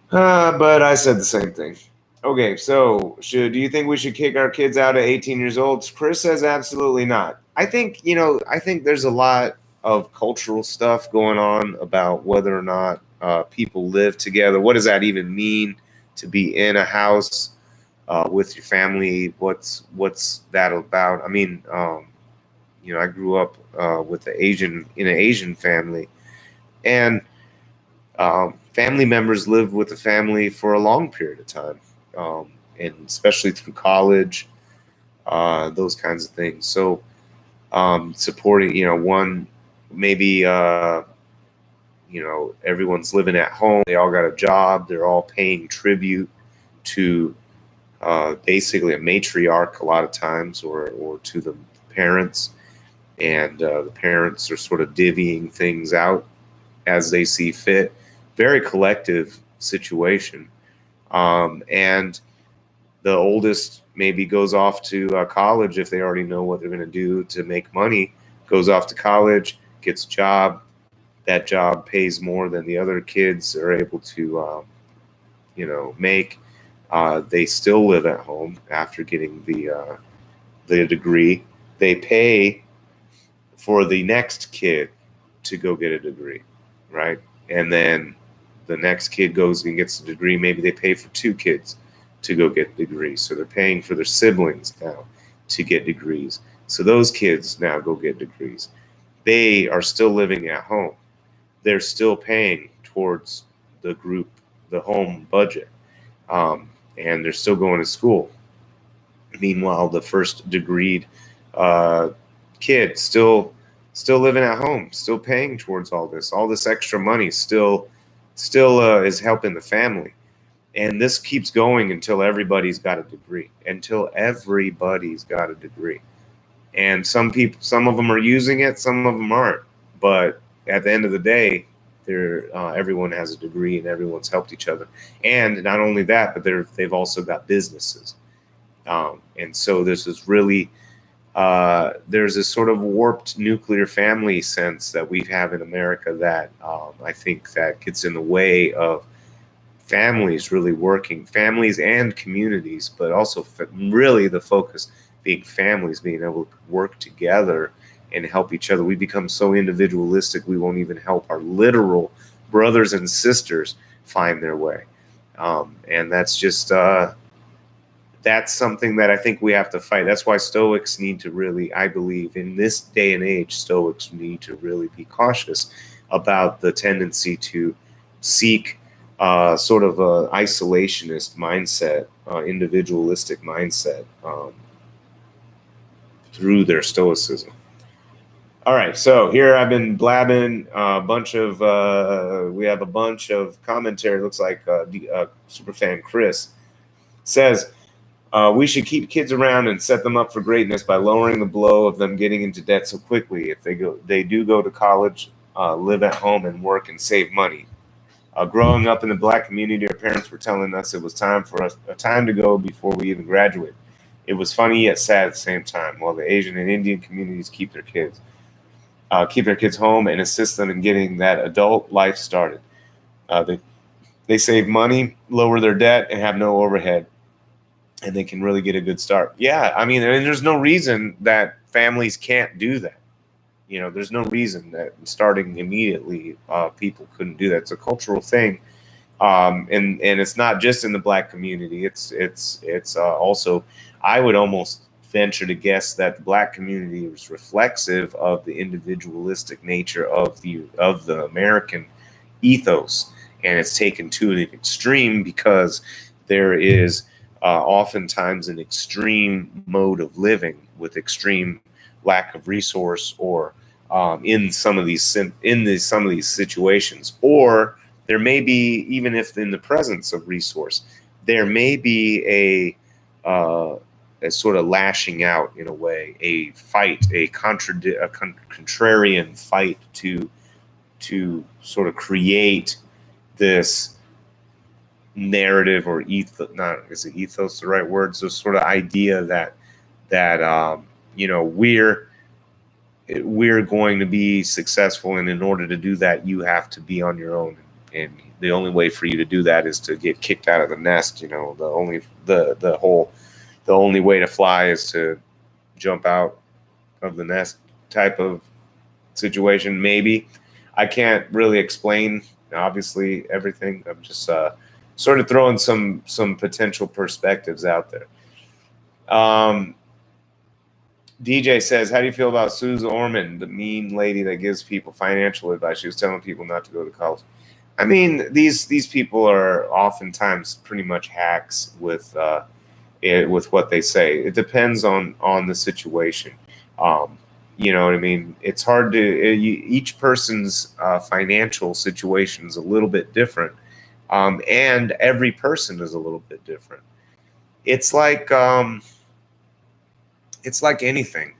S3: But I said the same thing. Okay, so do you think we should kick our kids out at 18 years old? Chris says absolutely not. I think there's a lot of cultural stuff going on about whether or not people live together. What does that even mean to be in a house with your family? What's that about? I mean, I grew up in an Asian family, and family members lived with the family for a long period of time, and especially through college, those kinds of things. So supporting, one maybe everyone's living at home. They all got a job. They're all paying tribute to basically a matriarch a lot of times, or to the parents, and the parents are sort of divvying things out as they see fit. Very collective situation. And the oldest maybe goes off to college if they already know what they're going to do to make money, goes off to college, gets a job. That job pays more than the other kids are able to, make. They still live at home after getting the degree. They pay for the next kid to go get a degree, right? And then the next kid goes and gets a degree. Maybe they pay for two kids to go get degrees. So they're paying for their siblings now to get degrees. So those kids now go get degrees. They are still living at home. They're still paying towards the home budget. And they're still going to school. Meanwhile, the first degreed kid still living at home, still paying towards all this extra money, still is helping the family. And this keeps going until everybody's got a degree. And some of them are using it, some of them aren't. But at the end of the day, everyone has a degree and everyone's helped each other. And not only that, but they've also got businesses. And so this is really, there's this sort of warped nuclear family sense that we have in America that I think that gets in the way of families really working, families and communities, but also really the focus being families being able to work together and help each other. We become so individualistic, we won't even help our literal brothers and sisters find their way. And that's just, that's something that I think we have to fight. That's why Stoics need to really, I believe, in this day and age, Stoics need to really be cautious about the tendency to seek sort of a isolationist mindset, individualistic mindset through their Stoicism. All right, so here I've been blabbing a bunch of, we have a bunch of commentary. Looks like superfan Chris says, we should keep kids around and set them up for greatness by lowering the blow of them getting into debt so quickly. If they do go to college, live at home and work and save money. Growing up in the Black community, our parents were telling us it was time for us a time to go before we even graduated. It was funny yet sad at the same time. While the Asian and Indian communities keep their kids home and assist them in getting that adult life started. They save money, lower their debt, and have no overhead, and they can really get a good start. Yeah, I mean, and there's no reason that families can't do that. There's no reason that starting immediately people couldn't do that. It's a cultural thing And it's not just in the Black community. It's also, I would almost venture to guess that the Black community is reflexive of the individualistic nature of the American ethos, and it's taken to an extreme because there is oftentimes an extreme mode of living with extreme lack of resource, or in some of these situations, or there may be, even if in the presence of resource, there may be a sort of lashing out, in a way, a fight, a contrarian fight to sort of create this narrative, or ethos, not, is it ethos the right word? So sort of idea that we're going to be successful, and in order to do that, you have to be on your own, and the only way for you to do that is to get kicked out of the nest. The only way to fly is to jump out of the nest type of situation. Maybe I can't really explain, obviously, everything. I'm just sort of throwing some potential perspectives out there. DJ says, how do you feel about Suze Orman, the mean lady that gives people financial advice? She was telling people not to go to college. I mean, these people are oftentimes pretty much hacks with what they say. It depends on the situation. You know what I mean? It's hard to, each person's financial situation is a little bit different. And every person is a little bit different. It's like anything.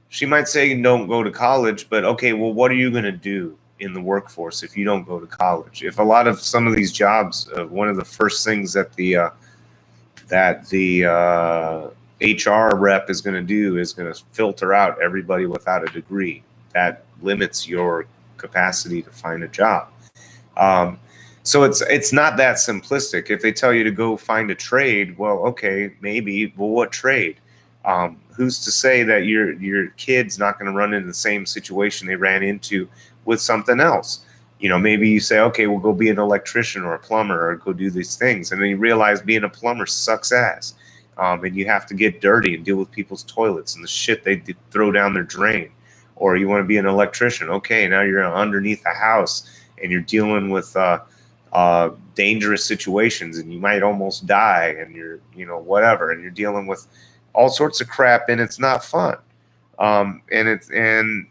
S3: She might say don't go to college, but okay, well, what are you going to do in the workforce if you don't go to college? If some of these jobs, one of the first things that the HR rep is going to do is going to filter out everybody without a degree. That limits your capacity to find a job. So it's not that simplistic. If they tell you to go find a trade, well, okay, maybe. Well, what trade? Who's to say that your kid's not going to run into the same situation they ran into with something else? You know, maybe you say, okay, we'll go be an electrician or a plumber, or go do these things. And then you realize being a plumber sucks ass. And you have to get dirty and deal with people's toilets and the shit they throw down their drain. Or you want to be an electrician. Okay, now you're underneath a house and you're dealing with dangerous situations, and you might almost die, and you're, whatever, and you're dealing with all sorts of crap, and it's not fun. And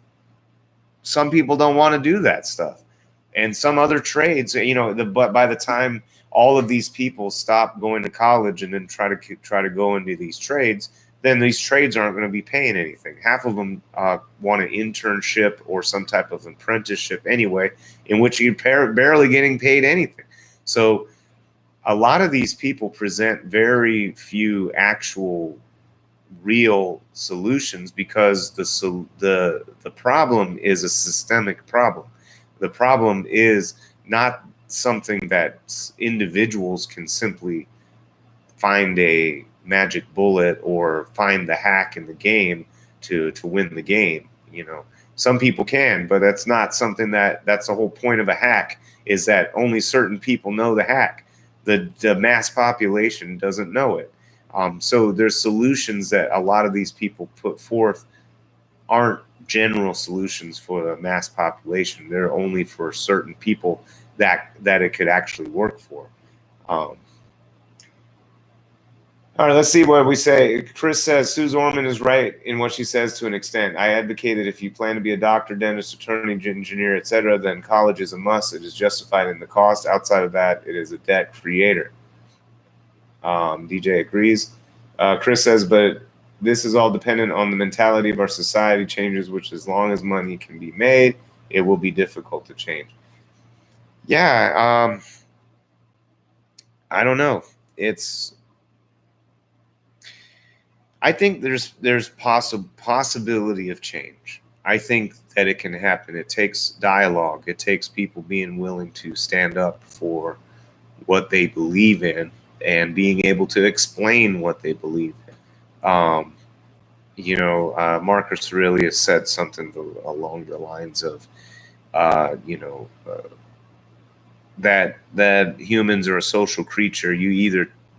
S3: some people don't want to do that stuff. And some other trades, but by the time all of these people stop going to college and then try to go into these trades, then these trades aren't going to be paying anything. Half of them want an internship or some type of apprenticeship anyway, in which you're barely getting paid anything. So a lot of these people present very few actual real solutions, because the problem is a systemic problem. The problem is not something that individuals can simply find a magic bullet or find the hack in the game to win the game. Some people can, but that's not something that's the whole point of a hack, is that only certain people know the hack. The mass population doesn't know it. So there's solutions that a lot of these people put forth aren't general solutions for the mass population. They're only for certain people that it could actually work for. All right, let's see what we say. Chris says, Suze Orman is right in what she says to an extent. I advocate that if you plan to be a doctor, dentist, attorney, engineer, etc., then college is a must. It is justified in the cost. Outside of that, it is a debt creator. DJ agrees. Chris says, but this is all dependent on the mentality of our society changes, which as long as money can be made, it will be difficult to change. Yeah, I don't know. I think there's possibility of change. I think that it can happen. It takes dialogue. It takes people being willing to stand up for what they believe in and being able to explain what they believe in. Marcus Aurelius said something along the lines of, that humans are a social creature. You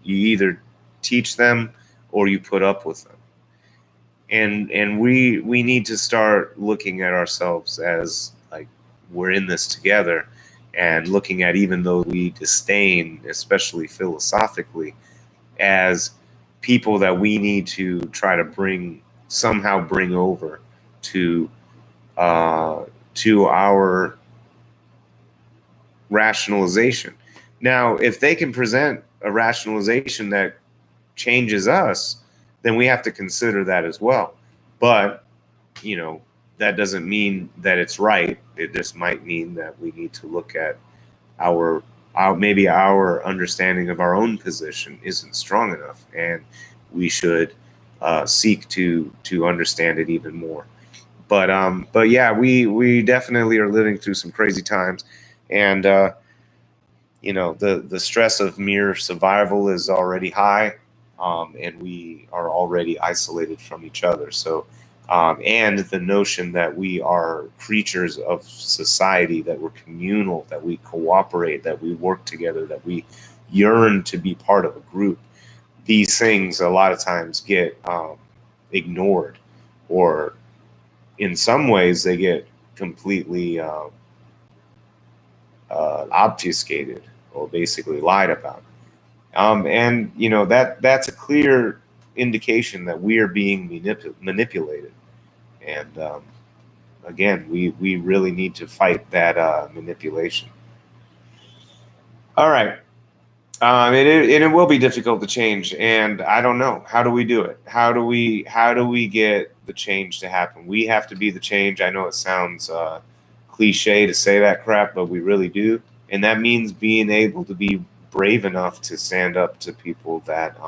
S3: either teach them or you put up with them. And we need to start looking at ourselves as like we're in this together, and looking at, even though we disdain, especially philosophically, as people that we need to try to somehow bring over to our rationalization. Now, if they can present a rationalization that changes us, then we have to consider that as well. But, that doesn't mean that it's right. It just might mean that we need to look at maybe our understanding of our own position isn't strong enough, and we should seek to understand it even more. But yeah, we definitely are living through some crazy times, and the stress of mere survival is already high, and we are already isolated from each other. So, and the notion that we are creatures of society, that we're communal, that we cooperate, that we work together, that we yearn to be part of a group. These things a lot of times get ignored, or in some ways they get completely obfuscated or basically lied about. And that's a clear indication that we are being manipulated. And again, we really need to fight that manipulation. All right. It will be difficult to change, and I don't know. How do we do it? How do we get the change to happen? We have to be the change. I know it sounds cliche to say that crap, but we really do. And that means being able to be brave enough to stand up to people that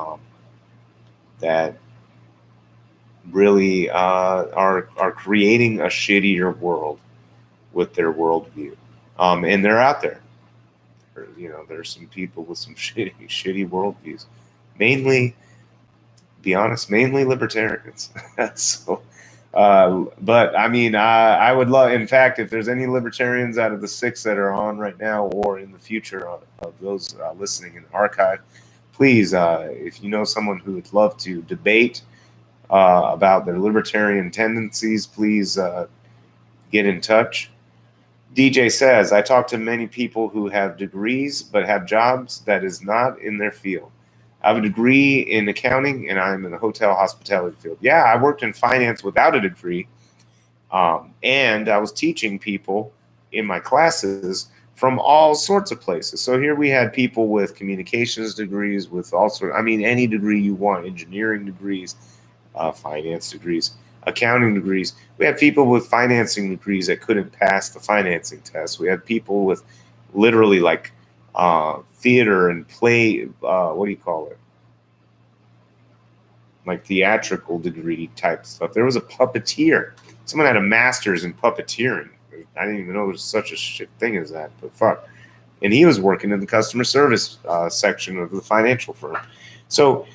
S3: really are creating a shittier world with their worldview. And they're out there. There's some people with some shitty worldviews. Mainly, be honest, mainly libertarians. So, but I mean, I would love, in fact, if there's any libertarians out of the 6 that are on right now or in the future of those listening in the archive, please, if you know someone who would love to debate about their libertarian tendencies, please get in touch. DJ says, I talk to many people who have degrees but have jobs that is not in their field. I have a degree in accounting, and I'm in the hotel hospitality field. Yeah, I worked in finance without a degree, and I was teaching people in my classes from all sorts of places. So here we had people with communications degrees, with all sorts, any degree you want, engineering degrees, finance degrees, accounting degrees. We had people with financing degrees that couldn't pass the financing test. We had people with literally like theater and play, what do you call it? Like theatrical degree type stuff. There was a puppeteer. Someone had a master's in puppeteering. I didn't even know there was such a shit thing as that, but fuck. And he was working in the customer service section of the financial firm. So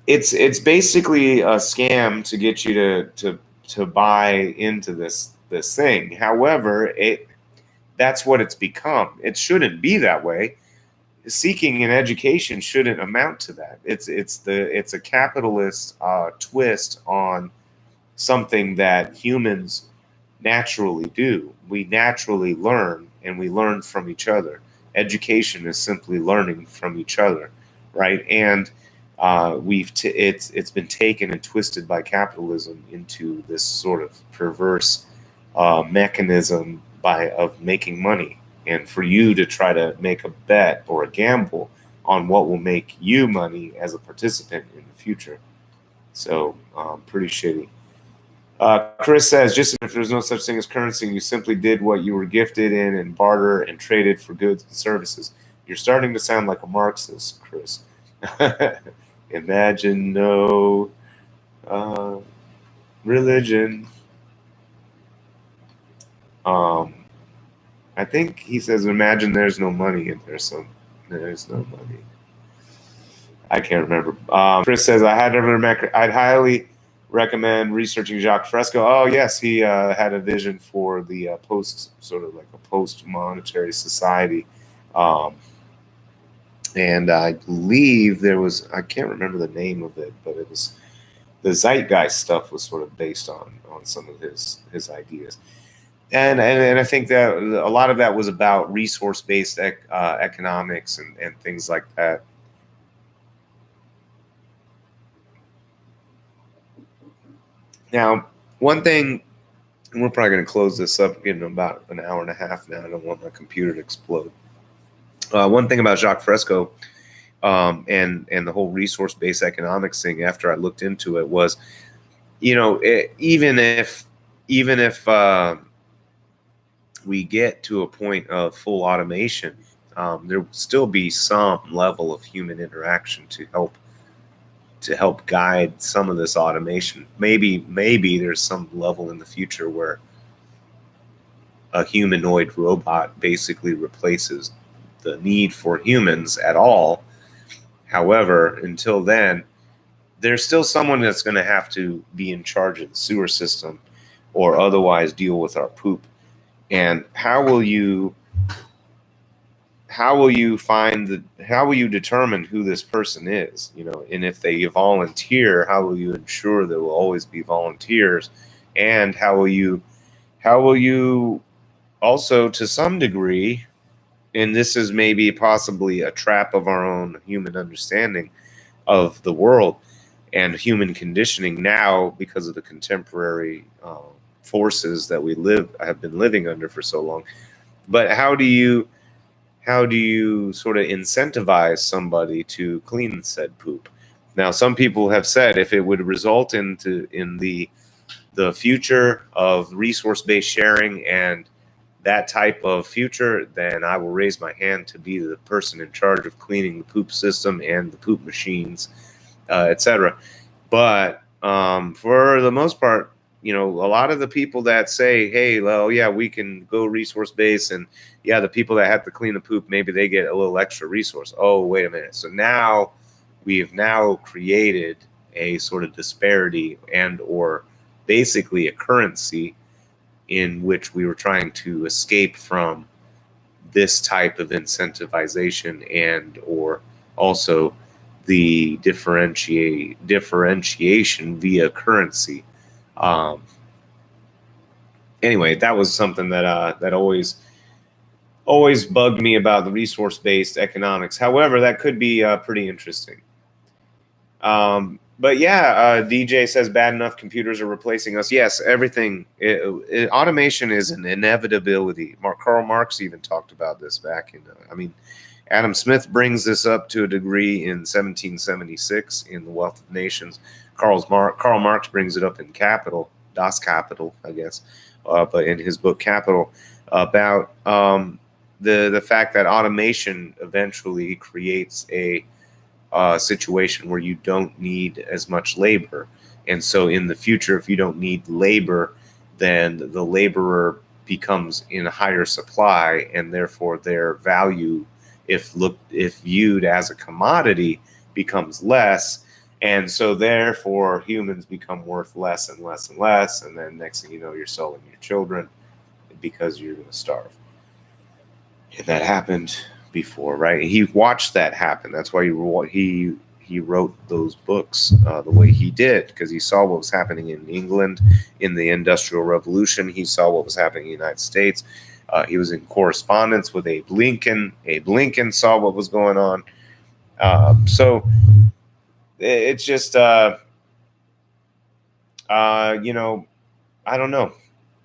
S3: it's basically a scam to get you to buy into this thing. However, that's what it's become. It shouldn't be that way. Seeking an education shouldn't amount to that. It's a capitalist twist on something that humans naturally do. We naturally learn, and we learn from each other. Education is simply learning from each other, right? And it's been taken and twisted by capitalism into this sort of perverse mechanism of making money, and for you to try to make a bet or a gamble on what will make you money as a participant in the future. So pretty shitty. Chris says, just if there's no such thing as currency, you simply did what you were gifted in and barter and traded for goods and services. You're starting to sound like a Marxist, Chris. Imagine no religion. I think he says, imagine there's no money in there, so there's no money. I can't remember. Chris says, I'd highly recommend researching Jacques Fresco. Oh yes, he had a vision for the post-monetary society. And I believe I can't remember the name of it, but it was the Zeitgeist stuff was sort of based on some of his ideas. And I think that a lot of that was about resource-based economics and things like that. Now, one thing, and we're probably going to close this up, getting about an hour and a half now. I don't want my computer to explode. One thing about Jacques Fresco and the whole resource-based economics thing, after I looked into it, was, even if we get to a point of full automation, there will still be some level of human interaction to help guide some of this automation. Maybe there's some level in the future where a humanoid robot basically replaces the need for humans at all. However, until then, there's still someone that's going to have to be in charge of the sewer system or otherwise deal with our poop. And how will you determine who this person is? And if they volunteer, how will you ensure there will always be volunteers? And how will you also, to some degree, and this is maybe possibly a trap of our own human understanding of the world and human conditioning now because of the contemporary forces that we have been living under for so long. But how do you sort of incentivize somebody to clean said poop? Now, some people have said if it would result in the future of resource-based sharing and that type of future, then I will raise my hand to be the person in charge of cleaning the poop system and the poop machines, etc. But for the most part, a lot of the people that say, hey, well, yeah, we can go resource-based, and yeah, the people that have to clean the poop, maybe they get a little extra resource. Oh, wait a minute. So now we have created a sort of disparity and or basically a currency in which we were trying to escape from this type of incentivization and or also the differentiation via currency. Anyway, that was something that always bugged me about the resource-based economics. However, that could be pretty interesting. But yeah, DJ says bad enough computers are replacing us. Yes, everything. Automation is an inevitability. Karl Marx even talked about this back in. Adam Smith brings this up to a degree in 1776 in The Wealth of Nations. Karl Marx brings it up in Capital, Das Kapital, I guess, but in his book Capital, about the fact that automation eventually creates a situation where you don't need as much labor. And so in the future, if you don't need labor, then the laborer becomes in a higher supply, and therefore their value, if viewed as a commodity, becomes less. And so therefore humans become worth less and less and less. And then next thing you know, you're selling your children because you're going to starve. And that happened before, right? He watched that happen. That's why he wrote those books the way he did, because he saw what was happening in England in the Industrial Revolution. He saw what was happening in the United States. He was in correspondence with Abe Lincoln. Abe Lincoln saw what was going on. So it's just, I don't know.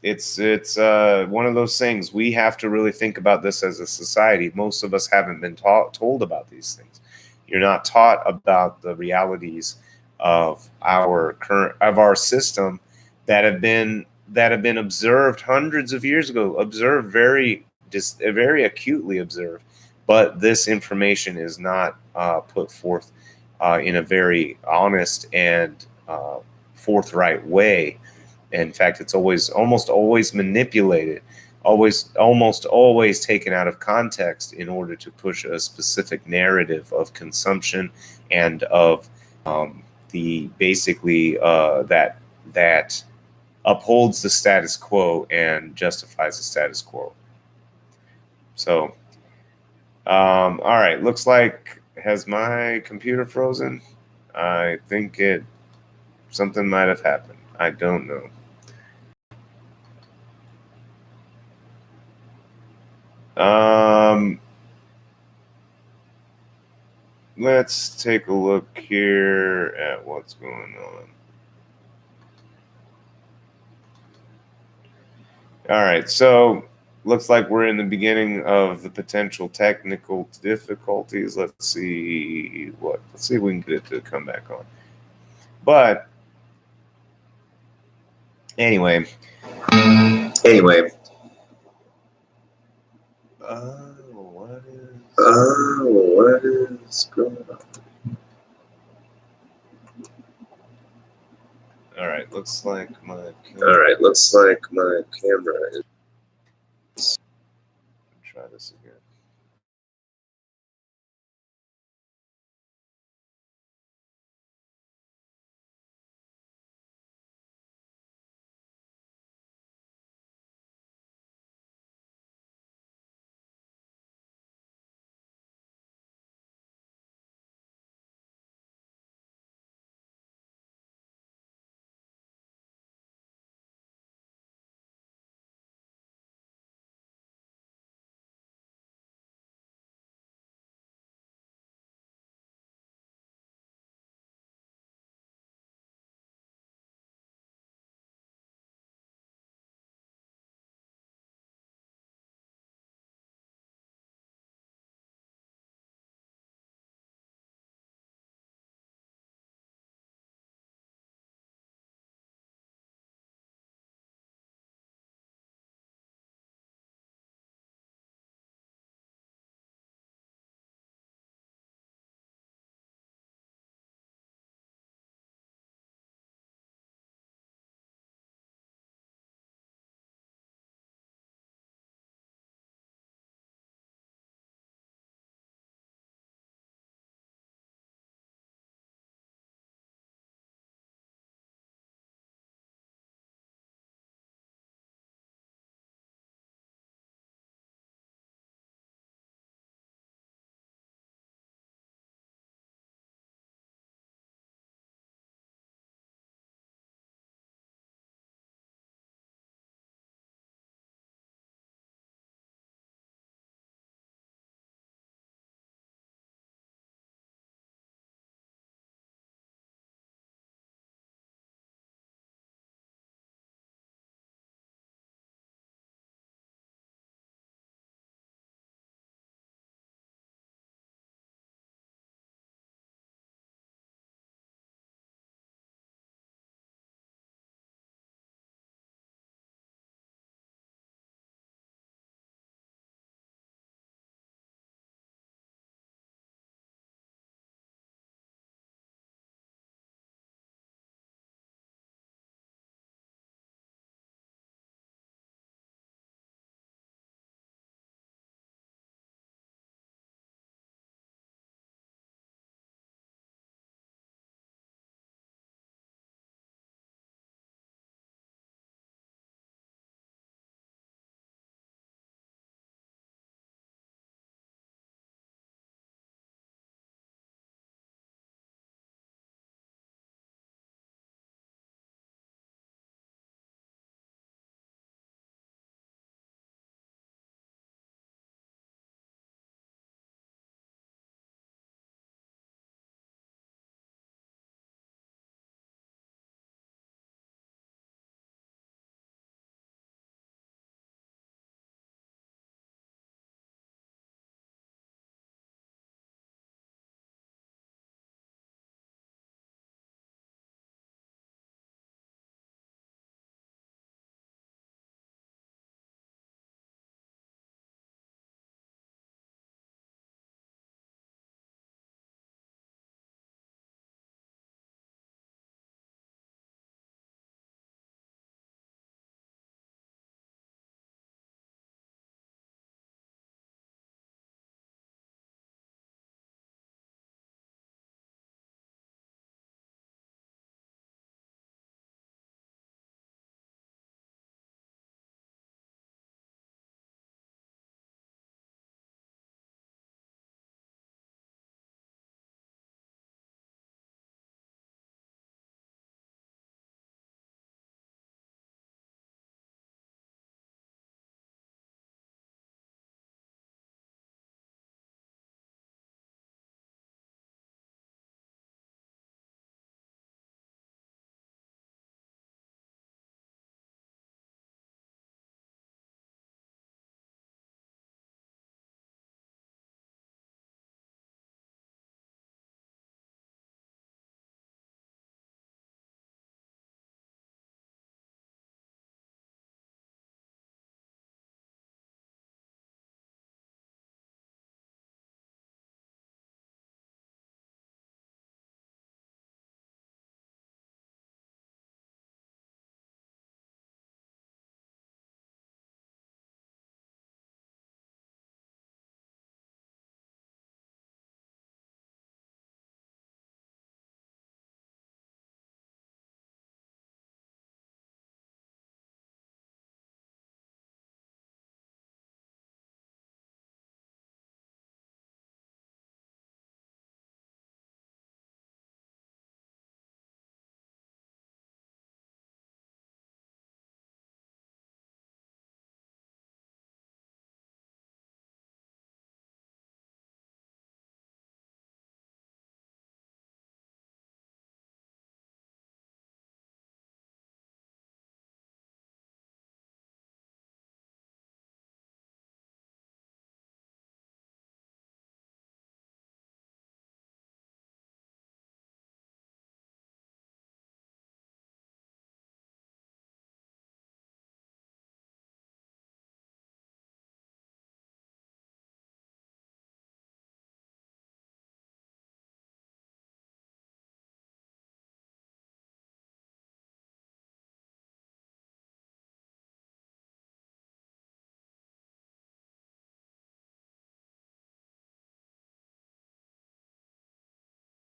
S3: It's one of those things. We have to really think about this as a society. Most of us haven't been told about these things. You're not taught about the realities of our system that have been observed hundreds of years ago, very acutely observed. But this information is not put forth in a very honest and forthright way. In fact, it's almost always manipulated, almost always taken out of context in order to push a specific narrative of consumption and of the basically that that upholds the status quo and justifies the status quo. So, all right, looks like, has my computer frozen? I think something might have happened. I don't know. Let's take a look here at what's going on. All right, so looks like we're in the beginning of the potential technical difficulties. Let's see if we can get it to come back on. But anyway. What is going on? All right, looks like my camera is. Try this again.